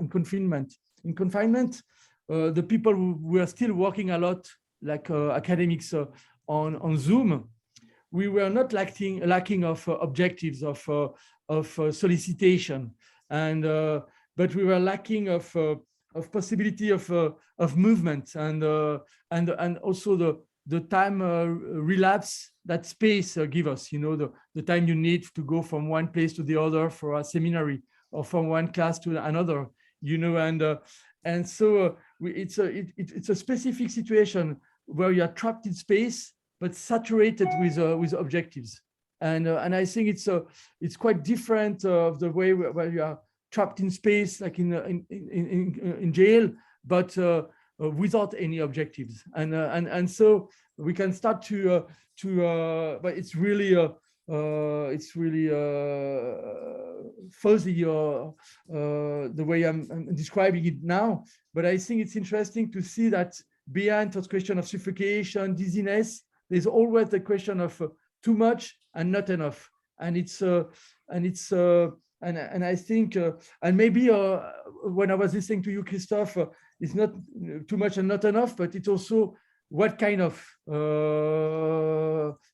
confinement. In confinement, the people who were still working a lot, like academics on Zoom, we were not lacking of objectives of solicitation, and but we were lacking of possibility of movement, and also the time relapse that space give us. You know, the time you need to go from one place to the other for a seminary, or from one class to another. You know, and so it's a specific situation where you are trapped in space but saturated with objectives. And I think it's quite different of the way where you are trapped in space, like in jail, but without any objectives. And so we can start to but it's really fuzzy the way I'm describing it now. But I think it's interesting to see that behind the question of suffocation, dizziness, there's always the question of too much and not enough. And I think, and maybe when I was listening to you, Christophe, it's not too much and not enough, but it's also what kind of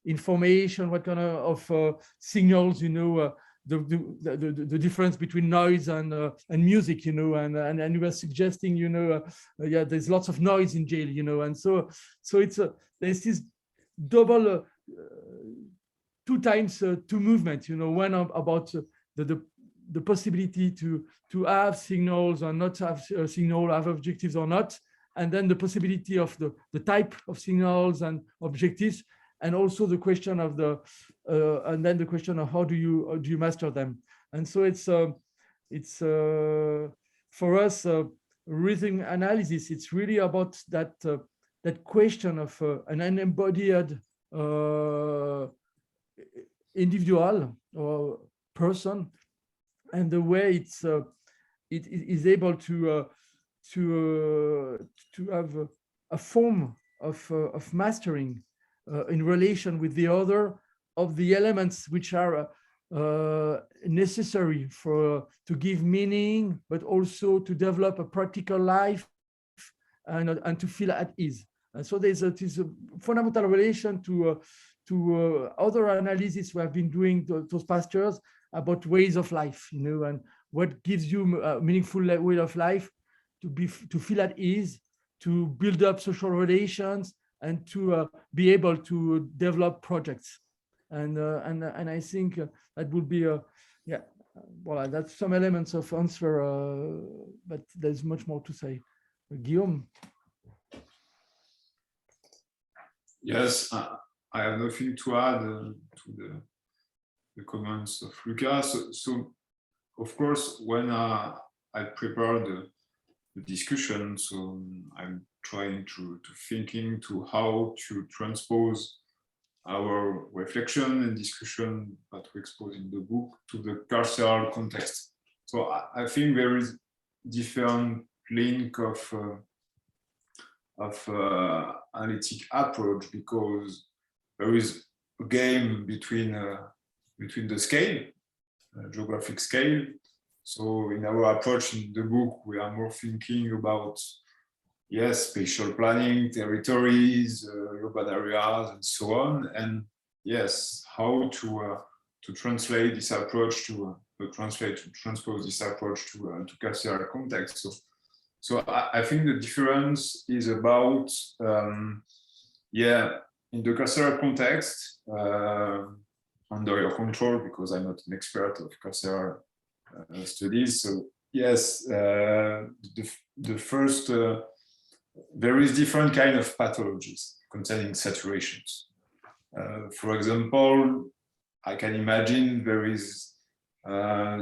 information, what kind of signals, you know, the difference between noise and music, you know, and you were suggesting, you know, yeah, there's lots of noise in jail, you know, and so it's there's this double two times two movement, you know, one about the possibility to have signals or not have signal, have objectives or not, and then the possibility of the type of signals and objectives, and also the question of and then the question of how do you master them. And so it's for us rhythm analysis. It's really about that question of an unembodied individual or person, and the way it is able to have a form of mastering in relation with the other of the elements which are necessary to give meaning, but also to develop a practical life and to feel at ease. And so there's a fundamental relation to other analysis we have been doing those past years about ways of life, you know, and what gives you a meaningful way of life, to feel at ease, to build up social relations, and to be able to develop projects. And I think that would be yeah, well, that's some elements of answer, but there's much more to say. Guillaume. Yes, I have nothing to add to the comments of Luca. So of course, when I prepared the discussion, so I'm trying to thinking to how to transpose our reflection and discussion that we expose in the book to the carceral context. So I think there is different link of analytic approach, because there is a game between the scale, geographic scale. So in our approach in the book, we are more thinking about, yes, spatial planning, territories, urban areas, and so on. And yes, how to translate this approach to transpose this approach to carceral context. So I think the difference is about, yeah, in the carceral context, under your control, because I'm not an expert of carceral studies. So yes, the first, there is different kind of pathologies concerning saturations. For example, I can imagine there is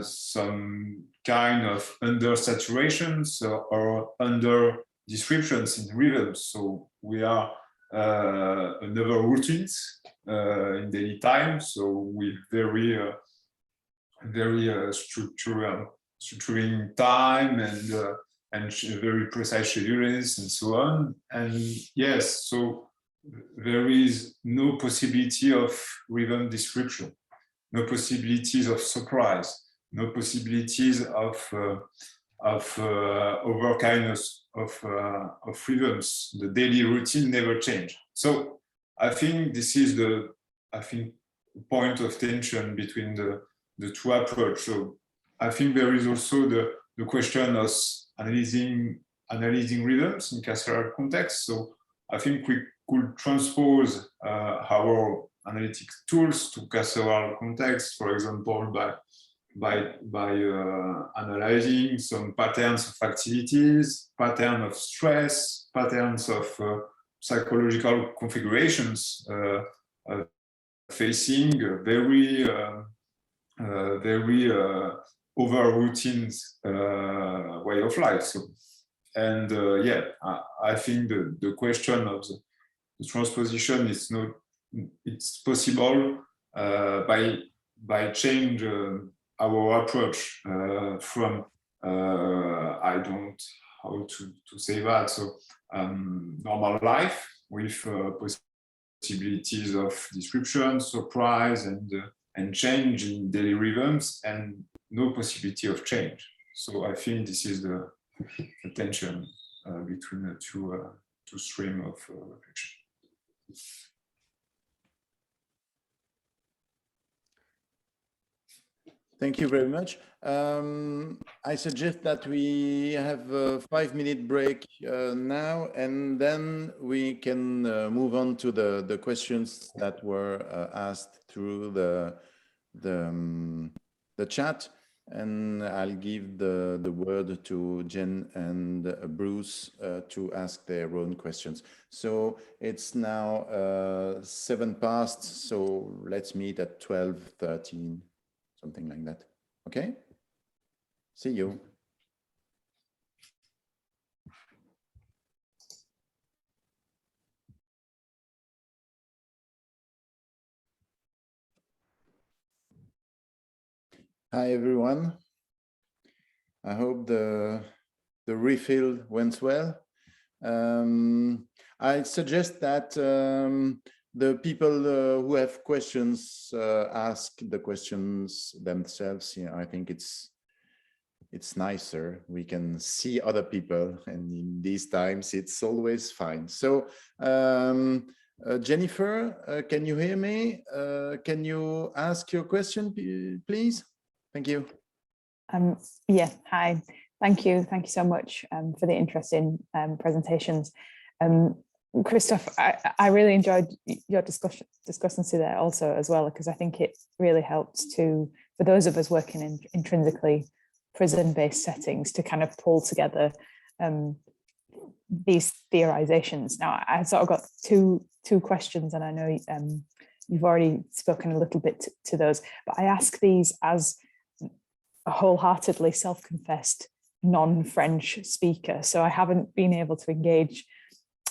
some kind of under-saturations or under-descriptions in rhythms. So we are another routines in daily time. So with very structuring time and very precise schedules and so on. And yes, so there is no possibility of rhythm description, no possibilities of surprise, no possibilities of other kinds of rhythms. The daily routine never change. So I think this is the point of tension between the two approaches. So I think there is also the question of analyzing rhythms in carceral context. So I think we could transpose our analytic tools to carceral context, for example, by analyzing some patterns of activities, pattern of stress, patterns of psychological configurations facing a very over routine way of life. So, and yeah, I think the question of the transposition is not. It's possible by change our approach from I don't how to say that. So normal life with possibilities of description, surprise, and change in daily rhythms, and no possibility of change. So I think this is the tension between the two streams of reflection. Thank you very much. I suggest that we have a 5-minute break now, and then we can move on to the questions that were asked through the chat. And I'll give the word to Jen and Bruce to ask their own questions. So it's now 7 past, so let's meet at 12:13. Something like that. Okay? See you. Hi, everyone. I hope the refill went well. I suggest that the people who have questions ask the questions themselves. You know, I think it's nicer. We can see other people, and in these times, it's always fine. So, Jennifer, can you hear me? Can you ask your question, please? Thank you. Yeah. Hi. Thank you. Thank you so much for the interesting presentations. Christophe, I really enjoyed your discussion today also as well, because I think it really helps for those of us working in intrinsically prison-based settings to kind of pull together these theorizations. Now, I sort of got two questions, and I know you've already spoken a little bit to those, but I ask these as a wholeheartedly self-confessed non-French speaker, so I haven't been able to engage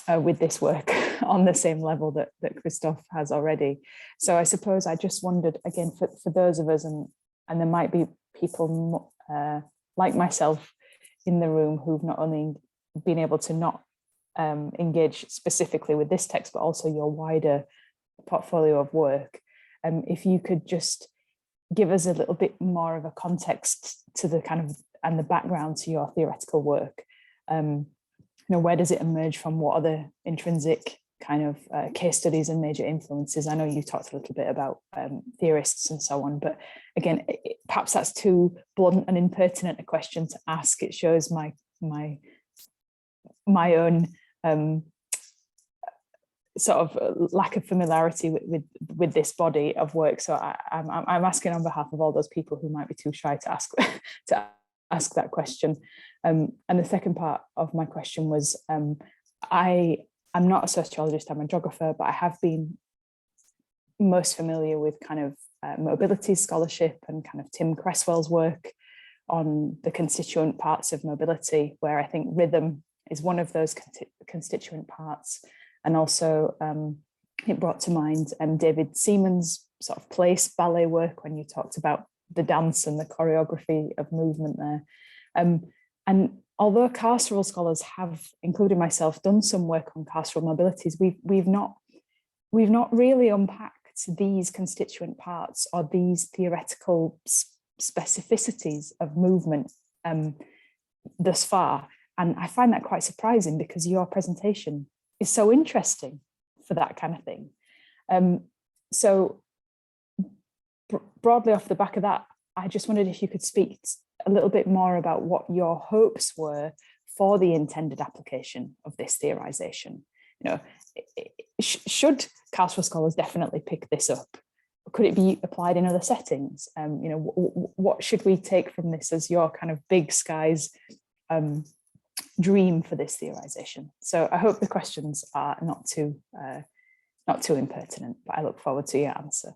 with this work on the same level that Christophe has already. So I suppose I just wondered, again, for those of us, and there might be people like myself in the room who've not only been able to not engage specifically with this text, but also your wider portfolio of work. If you could just give us a little bit more of a context to the kind of, and the background to your theoretical work. You know, where does it emerge from? What are the intrinsic kind of case studies and major influences? I know you talked a little bit about theorists and so on, but again, perhaps that's too blunt and impertinent a question to ask. It shows my own sort of lack of familiarity with this body of work. So I'm asking on behalf of all those people who might be too shy to ask that question. And the second part of my question was, I'm not a sociologist, I'm a geographer, but I have been most familiar with kind of mobility scholarship and kind of Tim Cresswell's work on the constituent parts of mobility, where I think rhythm is one of those constituent parts. And also it brought to mind David Seaman's sort of place ballet work when you talked about the dance and the choreography of movement there. And although carceral scholars have, including myself, done some work on carceral mobilities, we've not really unpacked these constituent parts or these theoretical specificities of movement thus far. And I find that quite surprising because your presentation is so interesting for that kind of thing. So broadly off the back of that, I just wondered if you could speak a little bit more about what your hopes were for the intended application of this theorization. You know, should carceral scholars definitely pick this up? Could it be applied in other settings? You know, what should we take from this as your kind of big skies dream for this theorization? So I hope the questions are not too impertinent, but I look forward to your answer.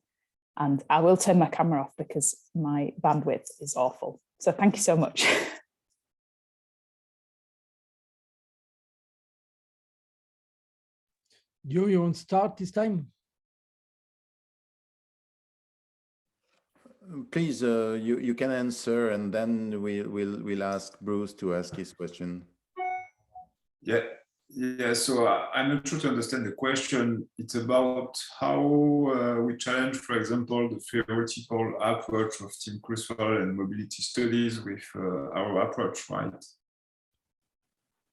And I will turn my camera off because my bandwidth is awful. So thank you so much. You want to start this time? Please, you can answer, and then we'll ask Bruce to ask his question. Yeah. So I'm not sure to understand the question. It's about how we challenge, for example, the theoretical approach of Tim Creswell and mobility studies with our approach, right?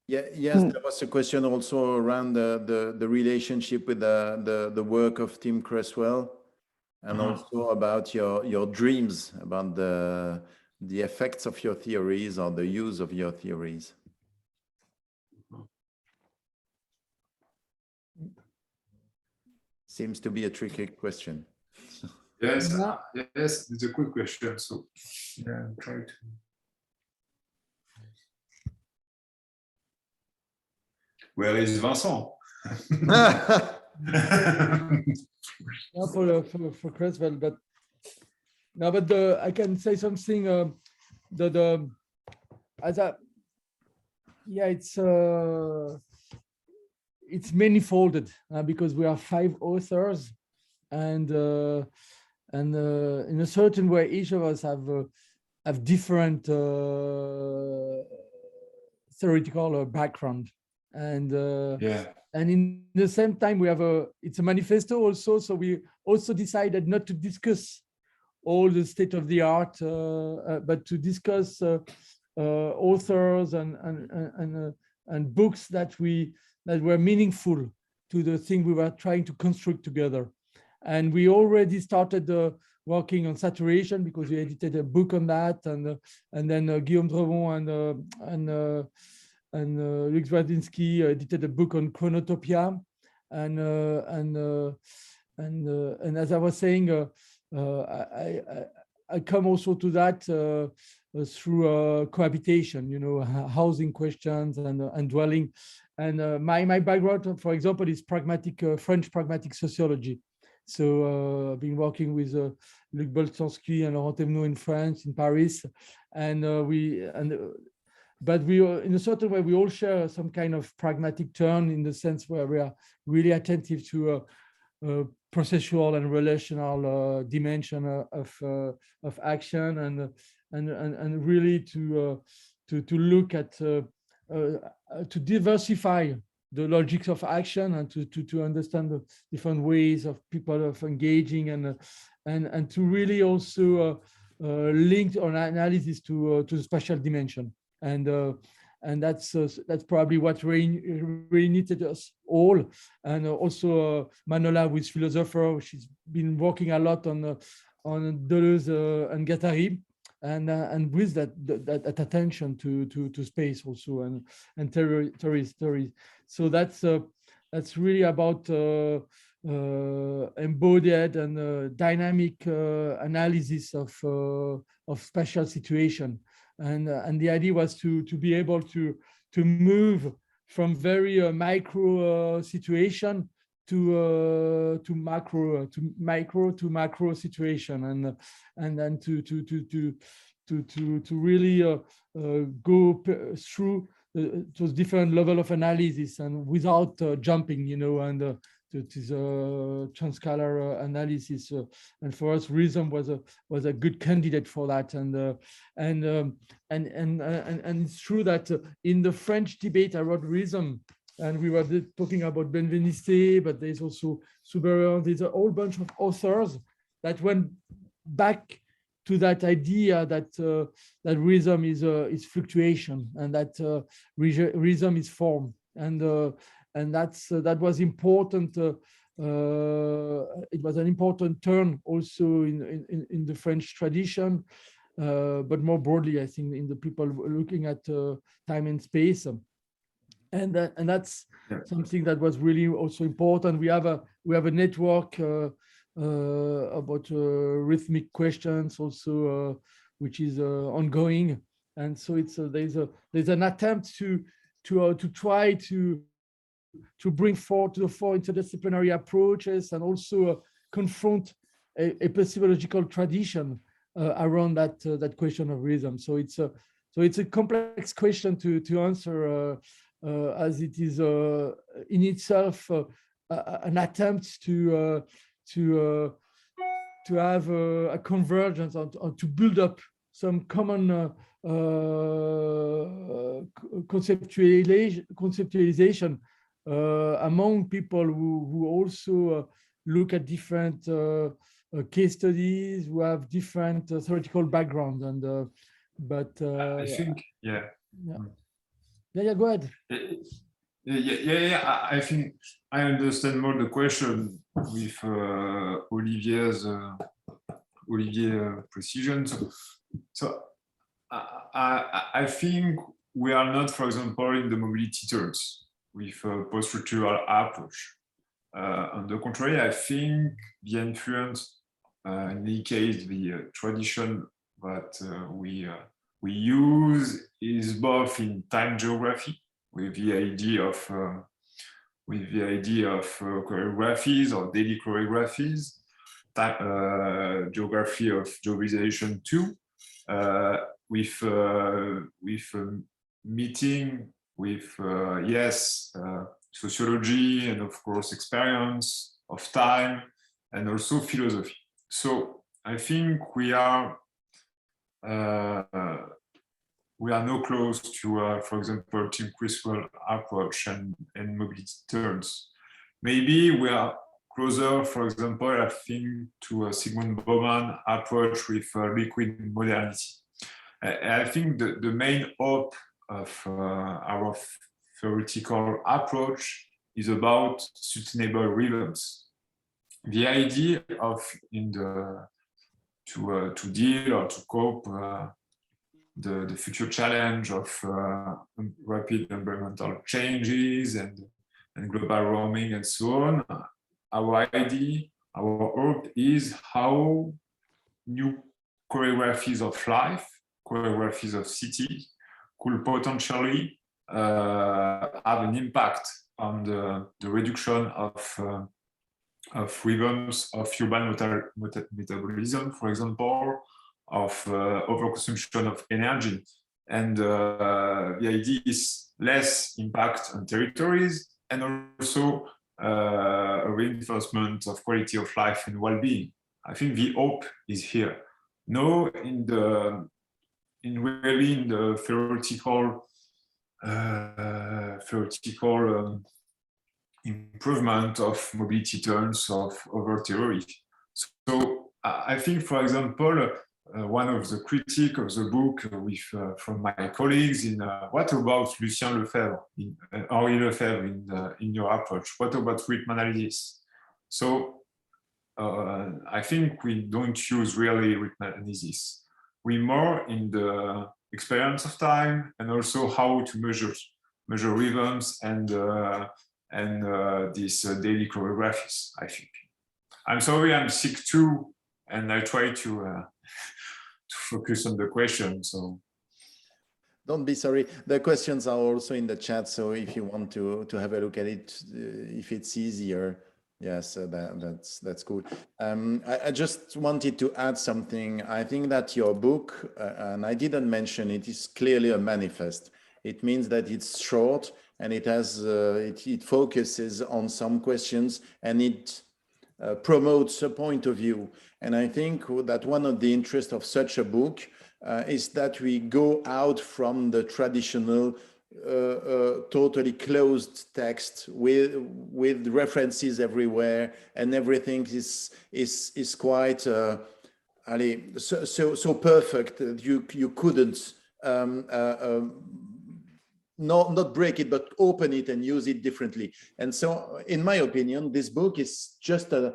Yeah. Yes, there was a question also around the relationship with the work of Tim Creswell, and also about your dreams about the effects of your theories or the use of your theories. Seems to be a tricky question. Yes, yes, it's a good question. So yeah, I'll try to. Where is Vincent? Not for Creswell, but no, but I can say something. It's many-folded because we are 5 authors, and in a certain way, each of us have different theoretical background, and and in the same time we have it's a manifesto also. So we also decided not to discuss all the state of the art, but to discuss authors and books that were meaningful to the thing we were trying to construct together. And we already started working on saturation because we edited a book on that, and then Guillaume Drevon and Luc Zwadzinski edited a book on chronotopia, and as I was saying, I come also to that through cohabitation, you know, housing questions and dwelling. And my background, for example, is French pragmatic sociology. So I've been working with Luc Boltanski and Laurent Thévenot in France, in Paris, but we in a certain way we all share some kind of pragmatic turn, in the sense where we are really attentive to processual and relational dimension of action, and really to look at to diversify the logics of action, and to understand the different ways of people of engaging, and to really also link our analysis to the spatial dimension, and that's probably what reunited us all. And also Manola, who is philosopher, she's been working a lot on Deleuze and Guattari, and with that attention to space also, and theories. So that's really about embodied and dynamic analysis of spatial situation, and the idea was to be able to move from very micro situation to macro, to micro to macro situation, and then to really go through it was different level of analysis and without jumping, you know, and it is a transcalar analysis, and for us, rhythm was a good candidate for that. And it's true that in the French debate, I wrote rhythm, and we were talking about Benveniste, but there's also Souberan. There's a whole bunch of authors that went back to that idea that that rhythm is fluctuation, and that rhythm is form, and that was important. It was an important turn also in the French tradition, but more broadly, I think, in the people looking at time and space, and that's something that was really also important. We have a network about rhythmic questions also, which is ongoing, and so it's there's an attempt to try to bring forth to the fore interdisciplinary approaches, and also confront a epistemological tradition around that question of rhythm. So it's a complex question to answer, as it is in itself an attempt to have a convergence, or to build up some common conceptualization among people who also look at different case studies, who have different theoretical background, and but I think yeah, go ahead. I think I understand more the question with Olivier's precision. So I think we are not, for example, in the mobility terms with a post-structural approach. On the contrary, I think the influence, in any case, the tradition that we use is both in time geography, with the idea of choreographies or daily choreographies, geography of geovisation too, with meeting with sociology, and of course experience of time, and also philosophy. So I think we are no close to, for example, Tim Criswell approach and mobility terms. Maybe we are closer, for example, I think, to a Sigmund Bauman approach with liquid modernity. I think the main hope of our theoretical approach is about sustainable rhythms. The idea of to deal or to cope the future challenge of rapid environmental changes and global warming and so on. Our idea, our hope is how new choreographies of life, choreographies of cities, could potentially have an impact on the reduction of rhythms of human metabolism, for example, of overconsumption of energy. And the idea is less impact on territories, and also a reinforcement of quality of life and well-being. I think the hope is here. No, in the theoretical improvement of mobility terms of over theory. So I think, for example, one of the critiques of the book from my colleagues in what about Lucien Lefebvre, Henri Lefebvre in your approach? What about rhythm analysis? So I think we don't use really rhythm analysis. We're more in the experience of time, and also how to measure rhythms and these daily choreographies, I think. I'm sorry, I'm sick too, and I try to focus on the question. So don't be sorry. The questions are also in the chat, so if you want to have a look at it, if it's easier, yes, that's good. I just wanted to add something. I think that your book, and I didn't mention it, is clearly a manifest. It means that it's short and it has it focuses on some questions and it promotes a point of view. And I think that one of the interests of such a book is that we go out from the traditional totally closed text with references everywhere, and everything is quite so perfect that you couldn't not break it, but open it and use it differently. And so, in my opinion, this book is just a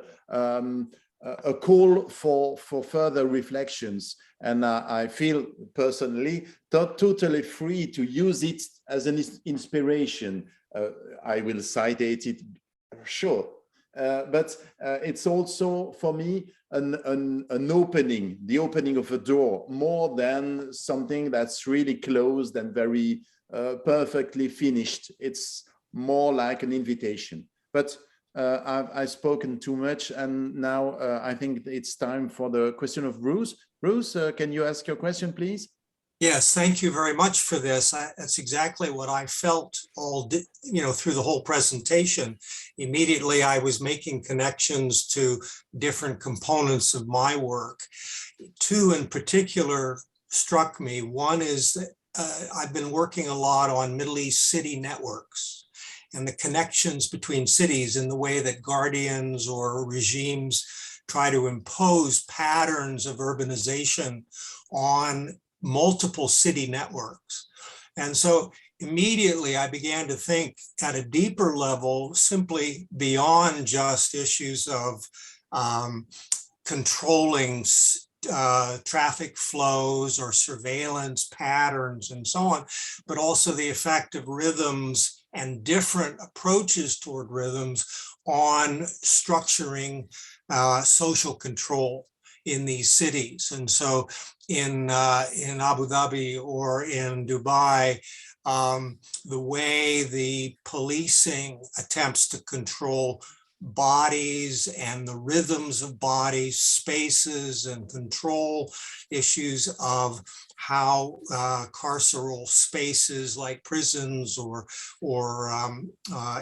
call for further reflections. And I feel personally totally free to use it as an inspiration. I will cite it, sure. But it's also for me an opening, the opening of a door, more than something that's really closed and very perfectly finished. It's more like an invitation. But I've spoken too much, and now I think it's time for the question of Bruce. Bruce, can you ask your question, please? Yes, thank you very much for this. That's exactly what I felt through the whole presentation. Immediately, I was making connections to different components of my work. Two in particular struck me. One is that I've been working a lot on Middle East city networks and the connections between cities in the way that guardians or regimes try to impose patterns of urbanization on multiple city networks. And so immediately I began to think at a deeper level, simply beyond just issues of controlling traffic flows or surveillance patterns and so on, but also the effect of rhythms and different approaches toward rhythms on structuring social control in these cities. And so in Abu Dhabi or in Dubai, the way the policing attempts to control bodies and the rhythms of bodies, spaces, and control issues of how carceral spaces like prisons or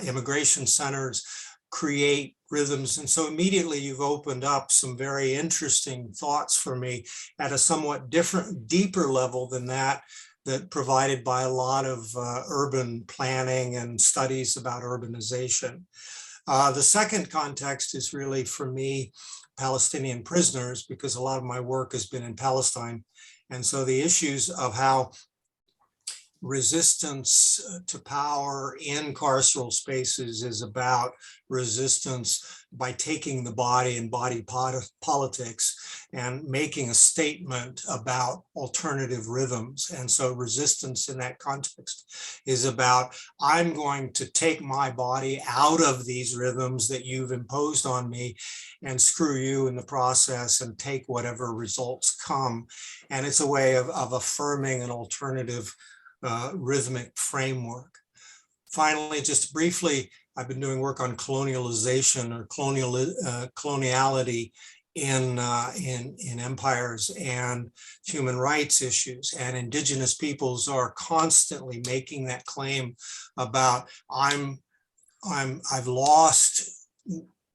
immigration centers create rhythms. And so immediately you've opened up some very interesting thoughts for me at a somewhat different, deeper level than that provided by a lot of urban planning and studies about urbanization. The second context is really, for me, Palestinian prisoners, because a lot of my work has been in Palestine. And so the issues of how resistance to power in carceral spaces is about resistance by taking the body and body politics and making a statement about alternative rhythms. And so resistance in that context is about, I'm going to take my body out of these rhythms that you've imposed on me and screw you in the process and take whatever results come. And it's a way of affirming an alternative rhythmic framework. Finally, just briefly, I've been doing work on colonialization or coloniality in empires and human rights issues. And indigenous peoples are constantly making that claim about I've lost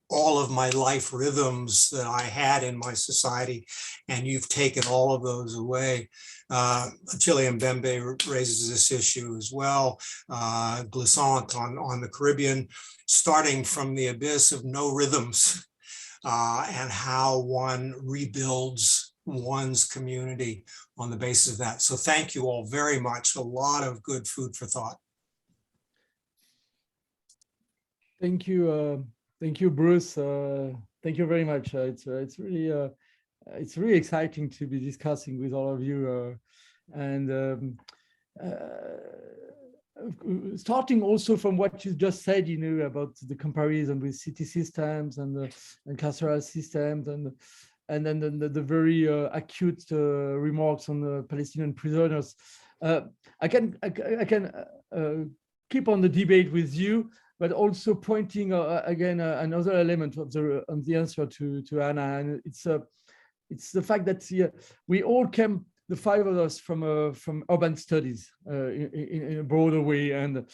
all of my life rhythms that I had in my society, and you've taken all of those away. Achille Mbembe raises this issue as well. Glissant on the Caribbean, starting from the abyss of no rhythms and how one rebuilds one's community on the basis of that. So thank you all very much. A lot of good food for thought. Thank you, Bruce. Thank you very much. It's really exciting to be discussing with all of you, starting also from what you just said, about the comparison with city systems and carceral systems, and then the very acute remarks on the Palestinian prisoners. I can keep on the debate with you, but also pointing again another element of the answer to Anna, and it's the fact that we all came the five of us from urban studies in a broader way, and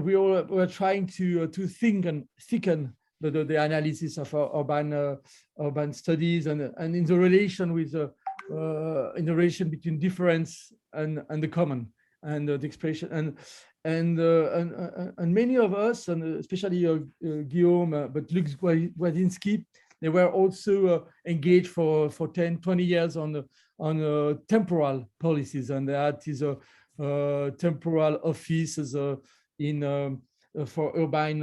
we all were trying to think and thicken the analysis of our urban studies, and in the relation with in the relation between difference and the common, and the expression, and many of us, and especially Guillaume, but Luc Gwadzinski, they were also engaged for 10, 20 years on temporal policies, and they had these temporal offices for urban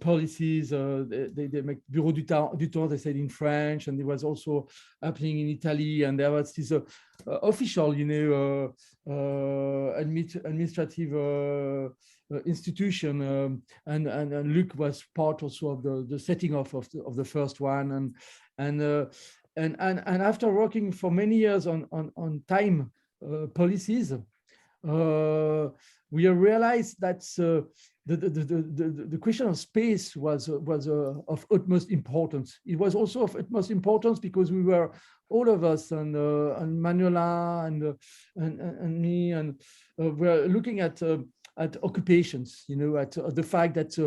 policies. They make Bureau du temps, they said in French, and it was also happening in Italy. And there was this official, administrative institution, and Luc was part also of the setting off of the first one. And after working for many years on time policies, we realized that the question of space was of utmost importance. It was also of utmost importance because we were, all of us, and Manuela and me, and we're looking at occupations, at the fact that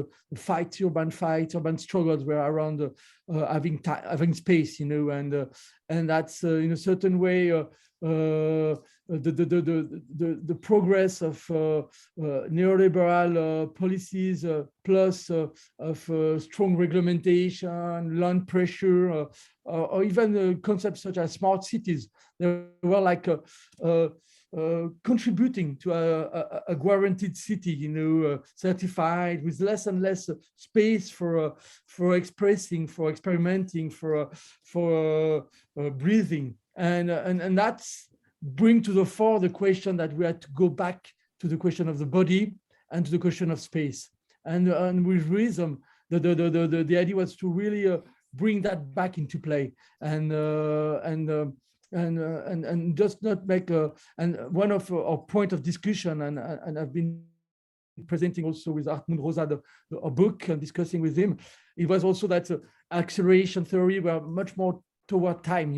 urban struggles were around having space, and that's in a certain way the progress of neoliberal policies plus of strong regulation, land pressure, or even concepts such as smart cities. They were like contributing to a guaranteed city, certified, with less and less space for expressing, for experimenting, for breathing, and that's bring to the fore the question that we had to go back to the question of the body and to the question of space, and with reason, the idea was to really bring that back into play, and just not make and one of our point of discussion, and I've been presenting also with Hartmut Rosa a book and discussing with him, it was also that acceleration theory were much more toward time,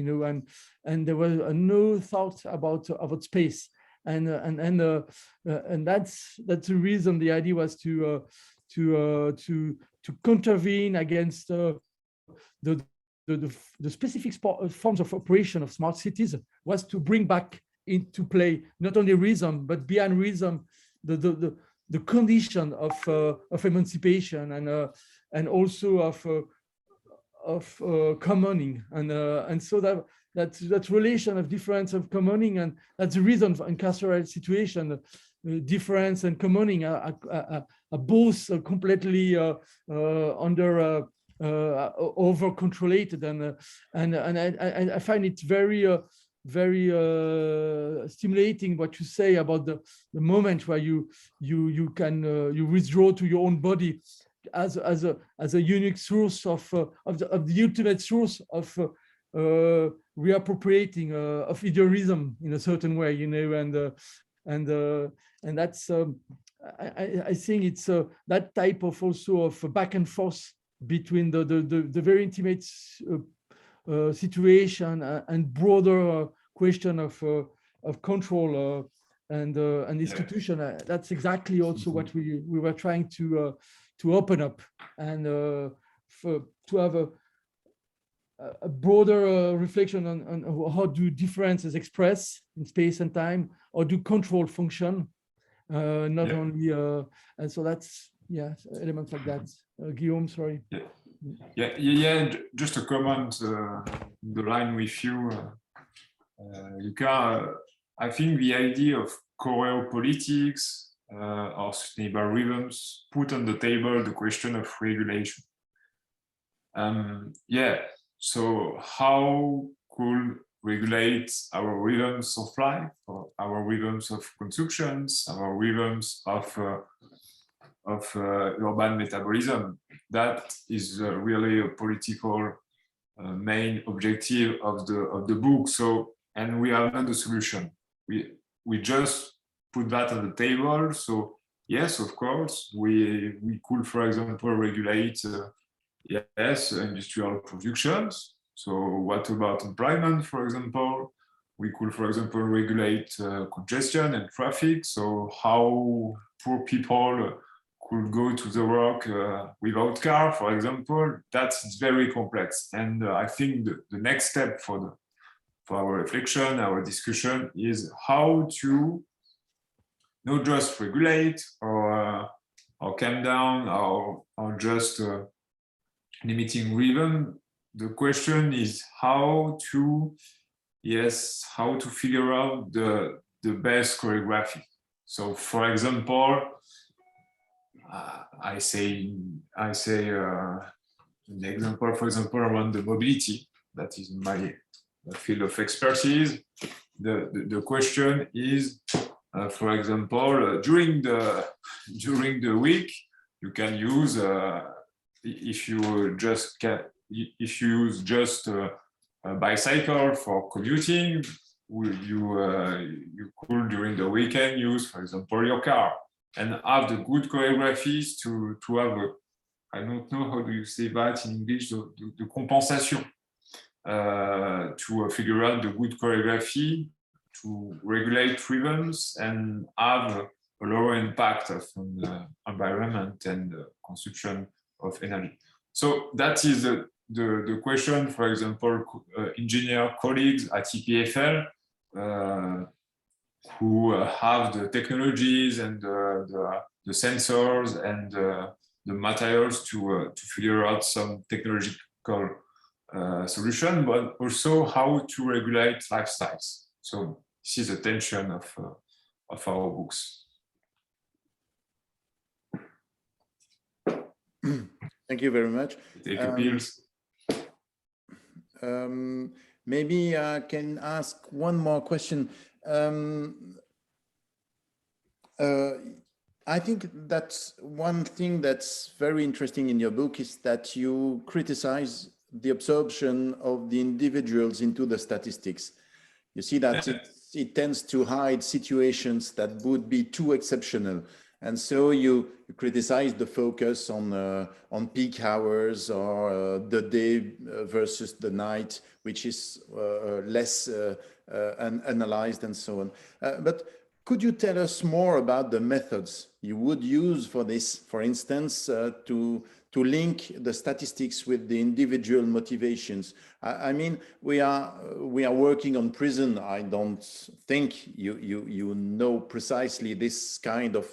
and there was no thought about space, and that's the reason the idea was to contravene against the specific forms of operation of smart cities, was to bring back into play not only reason, but beyond reason, the condition of emancipation, and also of commoning, and so that relation of difference of commoning, and that's the reason for carceral situation, difference and commoning are both completely under over-controlled, and I find it very stimulating what you say about the moment where you withdraw to your own body as a unique source of the ultimate source of reappropriating of idealism in a certain way, and that's I think it's that type of also of back and forth between the very intimate situation and broader question of control and institution. That's exactly also what we were trying to open up, and to have a broader reflection on how do differences express in space and time, or do control function, not only, and so that's elements like that. Guillaume, sorry. Just a comment, the line with you, Luca. I think the idea of choreopolitics or sustainable rhythms put on the table the question of regulation. So how could regulate our rhythms of life, or our rhythms of consumptions, our rhythms of urban metabolism? That is really a political main objective of the book. So, and we are not the solution. We just put that on the table. So yes, of course, we could, for example, regulate Yes, industrial productions. So what about employment, for example? We could, for example, regulate congestion and traffic. So how poor people could go to the work without car, for example, that's very complex. And I think the next step for our reflection, our discussion is how to not just regulate or calm down or just limiting rhythm. The question is how to figure out the best choreography. So, for example, I say an example, for example, around the mobility. That is my field of expertise. The question is, for example, during the week, you can use if you use just a bicycle for commuting, you could during the weekend use, for example, your car, and have the good choreographies to have a, I don't know how do you say that in English, the compensation, to figure out the good choreography, to regulate rhythms and have a lower impact on the environment and the consumption of energy. So that is the question, for example, engineer colleagues at EPFL who have the technologies and the sensors and the materials to figure out some technological solution, but also how to regulate lifestyles. So this is the tension of our books. Thank you very much. Take your pills. Maybe I can ask one more question. I think that's one thing that's very interesting in your book is that you criticize the absorption of the individuals into the statistics. You see that it tends to hide situations that would be too exceptional. And so you criticize the focus on peak hours or the day versus the night, which is less analyzed and so on. But could you tell us more about the methods you would use for this, for instance, to link the statistics with the individual motivations? I mean, we are working on prison. I don't think you know precisely this kind of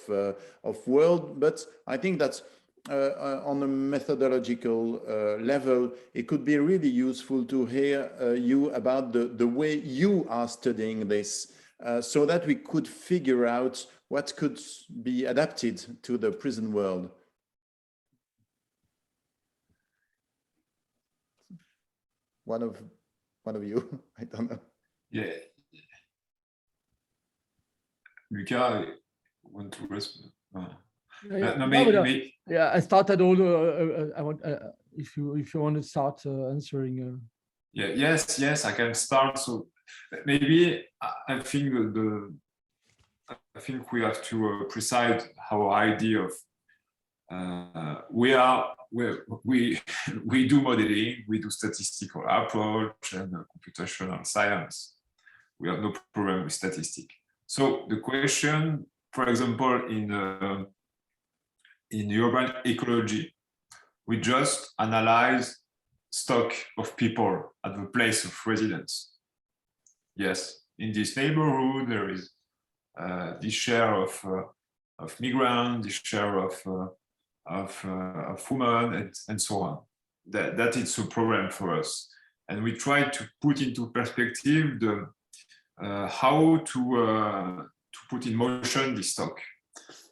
world, but I think that on a methodological level, it could be really useful to hear you about the way you are studying this, so that we could figure out what could be adapted to the prison world. One of you, I don't know. Yeah. Luca, want to respond? Yeah, I started all. I want if you want to start answering. Yeah. Yes, I can start. So maybe I think we have to precise our idea of we do modeling, we do statistical approach and computational science. We have no problem with statistics. So the question, for example, in urban ecology, we just analyze stock of people at the place of residence. Yes, in this neighborhood there is this share of migrants, this share of women, and so on. That is a problem for us, and we try to put into perspective the how to put in motion this stock,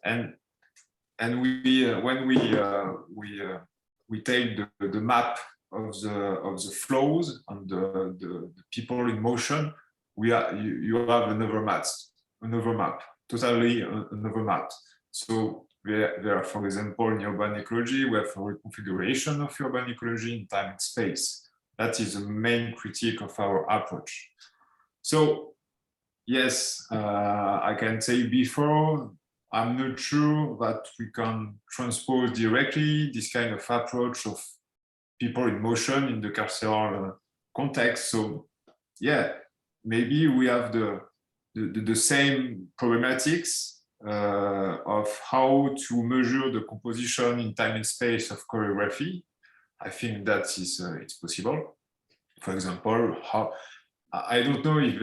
and when we take the map of the flows and the people in motion, you have another map, totally another map. So there are, for example, in urban ecology, we have a reconfiguration of urban ecology in time and space. That is the main critique of our approach. So yes, I can say before, I'm not sure that we can transpose directly this kind of approach of people in motion in the carceral context. So yeah, maybe we have the same problematics of how to measure the composition in time and space of choreography. I think that is it's possible. For example, I don't know if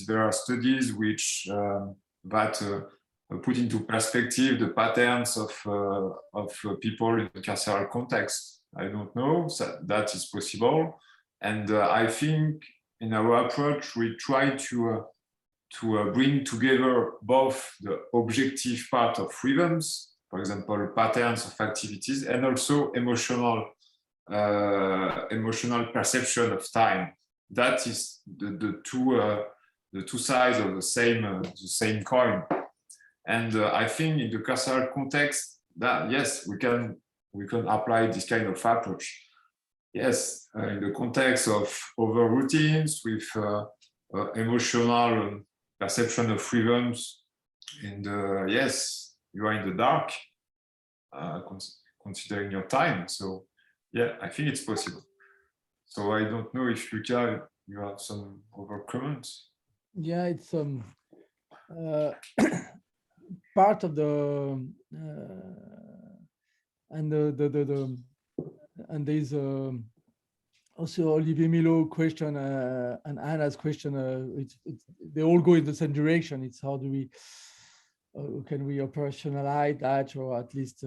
there are studies which that put into perspective the patterns of people in the carceral context. I don't know, so that is possible. And I think in our approach, we try to bring together both the objective part of rhythms, for example, patterns of activities, and also emotional perception of time. That is the two sides of the same coin. And I think in the carceral context, that yes, we can apply this kind of approach. Yes, in the context of over routines with emotional perception of rhythms, and yes, you are in the dark, considering your time. So yeah, I think it's possible. So I don't know if Luca, you have some other comments. Yeah, it's part of the and and there's also Olivier Milo question and Anna's question. They all go in the same direction. It's how do we can we operationalize that, or at least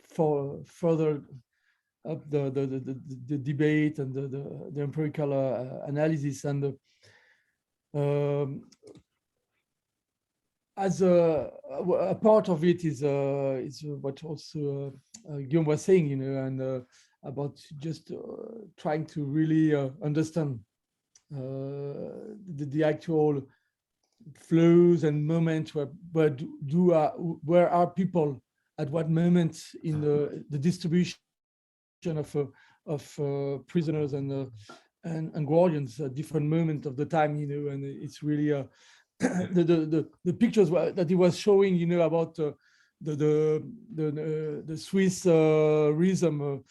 for further up the debate and the empirical analysis, and as a part of it is what also Guillaume was saying, you know, and about just trying to really understand the actual flows and moments where are people at what moment in the distribution of prisoners and guardians at different moments of the time, you know, and it's really the pictures that he was showing, you know, about the Swiss rhythm.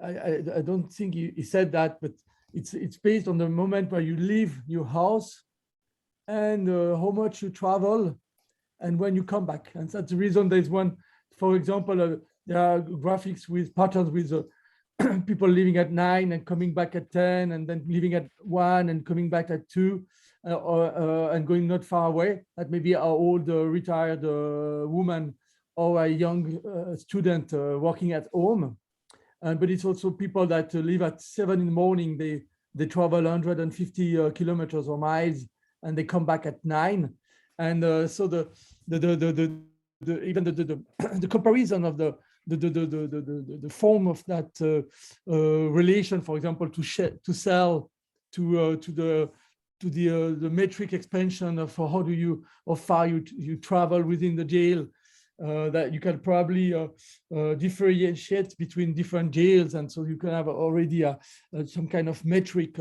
I don't think he said that, but it's based on the moment where you leave your house and how much you travel and when you come back. And that's the reason there's one, for example, there are graphics with patterns with people leaving at 9 and coming back at 10, and then leaving at 1 and coming back at 2, and going not far away. That maybe an old retired woman or a young student working at home. But it's also people that leave at 7 in the morning. They travel 150 kilometers or miles, and they come back at 9. And so even the comparison of the form of that relation, for example, to cell, to the metric expansion of how far you travel within the jail, that you can probably differentiate between different jails, and so you can have already some kind of metric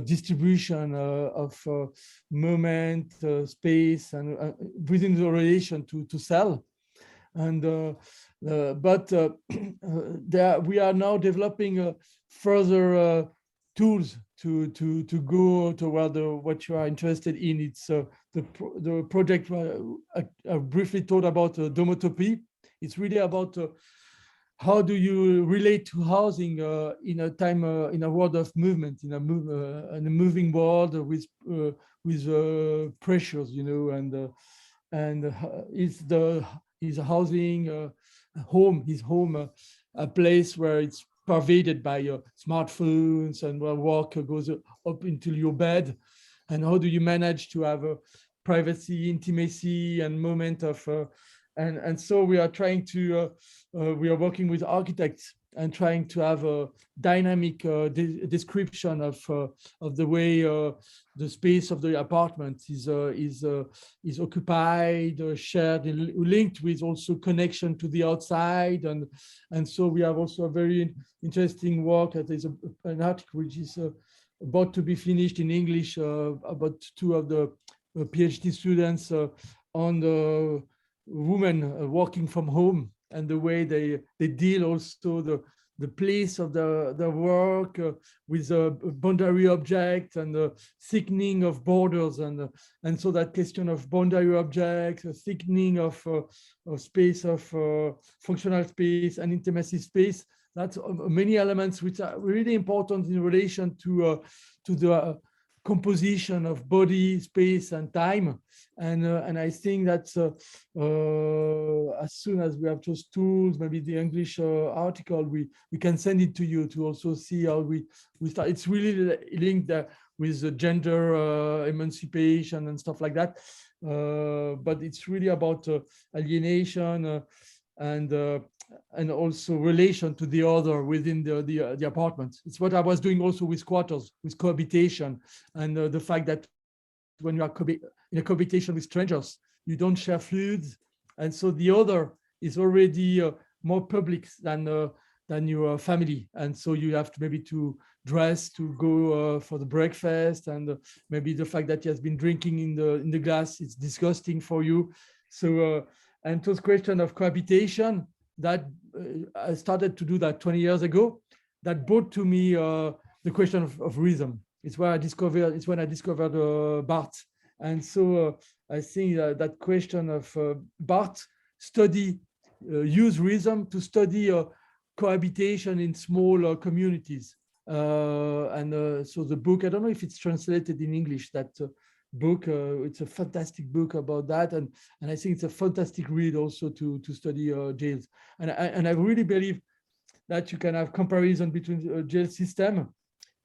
distribution of moment, space, and within the relation to cell. And but we are now developing further tools to go toward what you are interested in. It's the project I briefly talked about, domotopy. It's really about how do you relate to housing in a time in a world of movement, in a moving world with pressures, you know, and is housing his home a place where it's pervaded by smartphones and where work goes up into your bed, and how do you manage to have a privacy, intimacy, and moment of and so we are trying to we are working with architects and trying to have a dynamic description of the way the space of the apartment is occupied, shared, linked with also connection to the outside, and so we have also a very interesting work that is an article which is about to be finished in English about 2 of the PhD students on the women working from home and the way they deal also the place of the work with a boundary object and the thickening of borders, and so that question of boundary objects, a thickening of space, of functional space and intimacy space. That's many elements which are really important in relation to the composition of body, space, and time. And I think that as soon as we have those tools, maybe the English article, we can send it to you to also see how we start. It's really linked with the gender emancipation and stuff like that. But it's really about alienation and also relation to the other within the apartment. It's what I was doing also with quarters, with cohabitation, and the fact that when you are in a cohabitation with strangers, you don't share fluids, and so the other is already more public than your family, and so you have to maybe to dress to go for the breakfast, and maybe the fact that he has been drinking in the glass is disgusting for you. So and those question of cohabitation, that I started to do that 20 years ago, that brought to me the question of rhythm. It's when I discovered Barthes. And so I think that question of Barthes use rhythm to study cohabitation in small communities. So the book, I don't know if it's translated in English, that book, it's a fantastic book about that, and I think it's a fantastic read also to study jails, and I really believe that you can have comparison between the jail system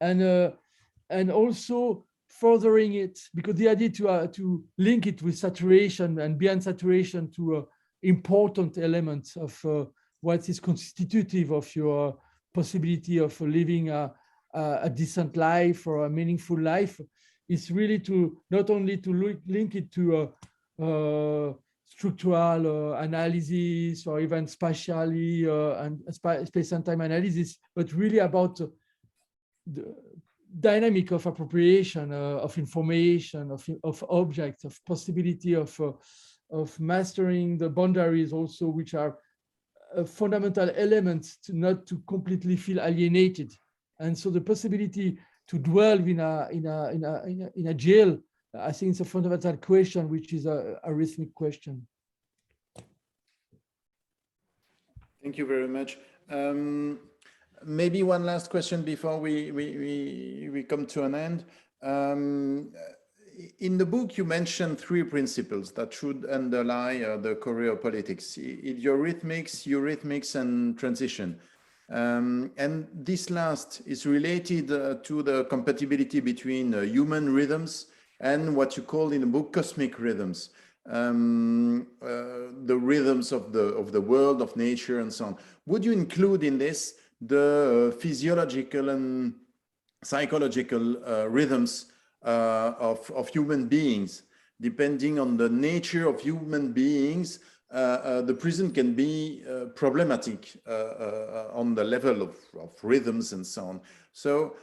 and also furthering it, because the idea to link it with saturation and beyond saturation to important elements of what is constitutive of your possibility of living a decent life or a meaningful life. Is really to not only to link it to structural analysis or even spatially and space and time analysis, but really about the dynamic of appropriation of information, of objects, of possibility of mastering the boundaries also, which are fundamental elements to not to completely feel alienated. And so the possibility to dwell in a jail, I think it's a fundamental question, which is a rhythmic question. Thank you very much. Maybe one last question before we come to an end. In the book, you mentioned 3 principles that should underlie the career of politics: eurythmics, and transition. And this last is related to the compatibility between human rhythms and what you call in the book cosmic rhythms, the rhythms of the world, of nature, and so on. Would you include in this the physiological and psychological rhythms of human beings? Depending on the nature of human beings, the prison can be problematic on the level of rhythms and so on. So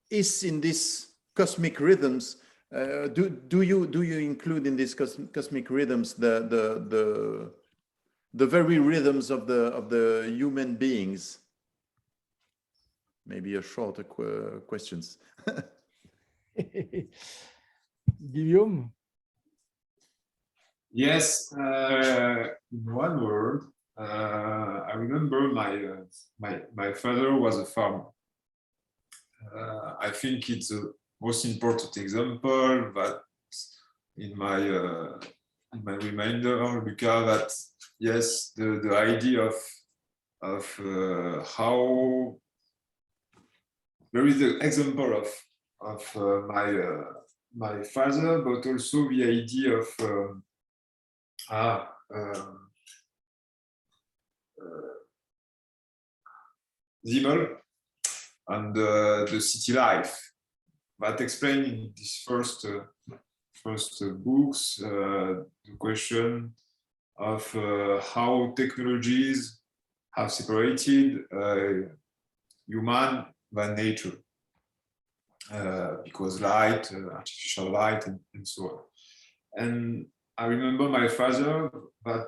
is in this cosmic rhythms, do you include in these cosmic rhythms the very rhythms of the human beings? Maybe a shorter questions. Guillaume? Yes, in one word, I remember my father was a farmer. I think it's the most important example that in my reminder, Luca, that yes, the idea of how there is the example of my father, but also the idea of Zimmel and the city life, that explain in this first books the question of how technologies have separated human than nature, because light, artificial light, and so on. And I remember my father that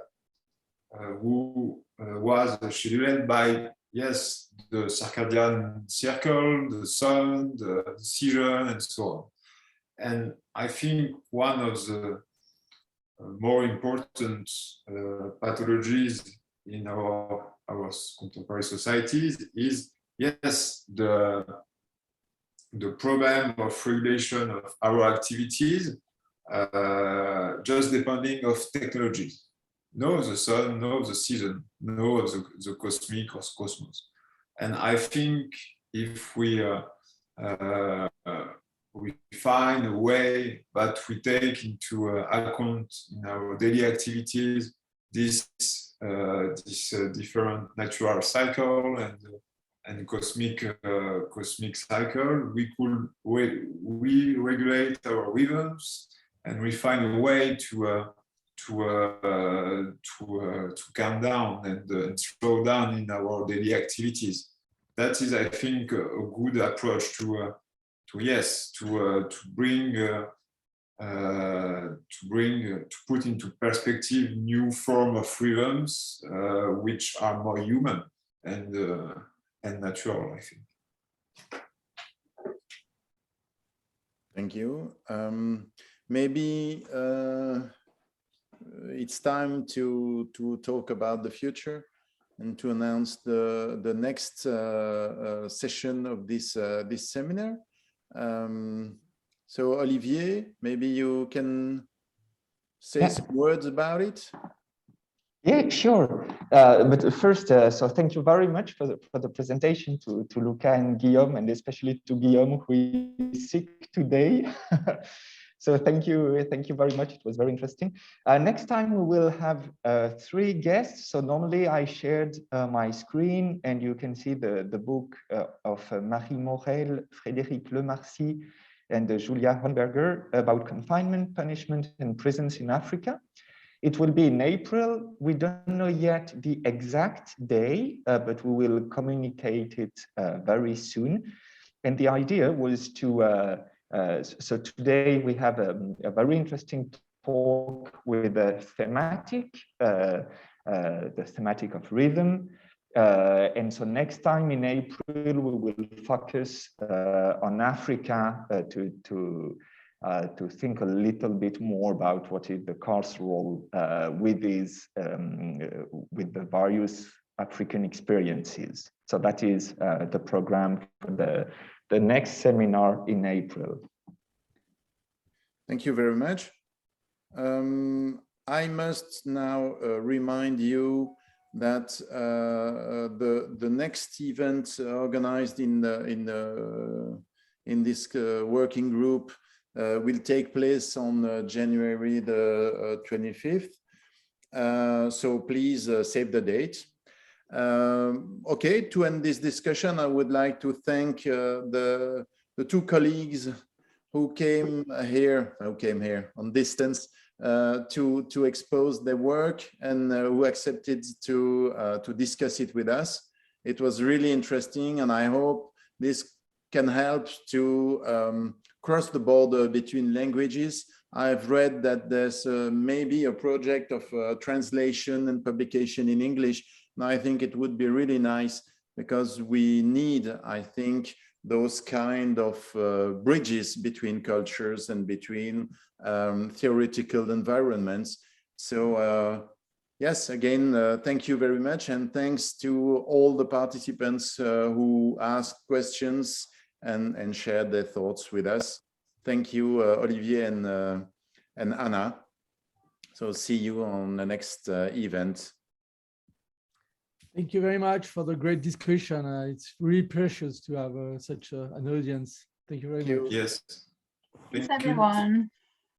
who was scheduled by, yes, the circadian circle, the sun, the season, and so on. And I think one of the more important pathologies in our contemporary societies is, yes, the problem of regulation of our activities, just depending of technologies. No the sun, no the season, no the cosmic or cosmos. And I think if we find a way that we take into account in our daily activities this different natural cycle and cosmic cycle, we regulate our rhythms, and we find a way to calm down and slow down in our daily activities. That is, I think, a good approach to put into perspective new form of rhythms which are more human and natural, I think. Thank you. Maybe it's time to talk about the future and to announce the next session of this seminar. So Olivier, maybe you can say some words about it. Yeah, sure. But first, so thank you very much for the presentation to Luca and Guillaume, and especially to Guillaume, who is sick today. So thank you very much. It was very interesting. Next time we will have 3 guests. So normally I shared my screen, and you can see the book of Marie Morel, Frédéric Lemarcy, and Julia Hornberger about confinement, punishment, and prisons in Africa. It will be in April. We don't know yet the exact day, but we will communicate it very soon. And the idea was to, so today we have a very interesting talk with the thematic of rhythm. And so next time in April, we will focus on Africa to think a little bit more about what is the carceral with the various African experiences. So that is the program for the next seminar in April. Thank you very much. I must now remind you that the next event organized in this working group will take place on January the 25th. So please save the date. Okay, to end this discussion, I would like to thank the 2 colleagues who came here on distance to expose their work, and who accepted to discuss it with us. It was really interesting, and I hope this can help to cross the border between languages. I've read that there's maybe a project of translation and publication in English. And I think it would be really nice, because we need, I think, those kind of bridges between cultures and between theoretical environments. So yes, again, thank you very much. And thanks to all the participants who asked questions and shared their thoughts with us. Thank you, Olivier and Anna. So see you on the next event. Thank you very much for the great discussion. It's really precious to have such an audience. Thank you very much. Yes. Thanks, everyone.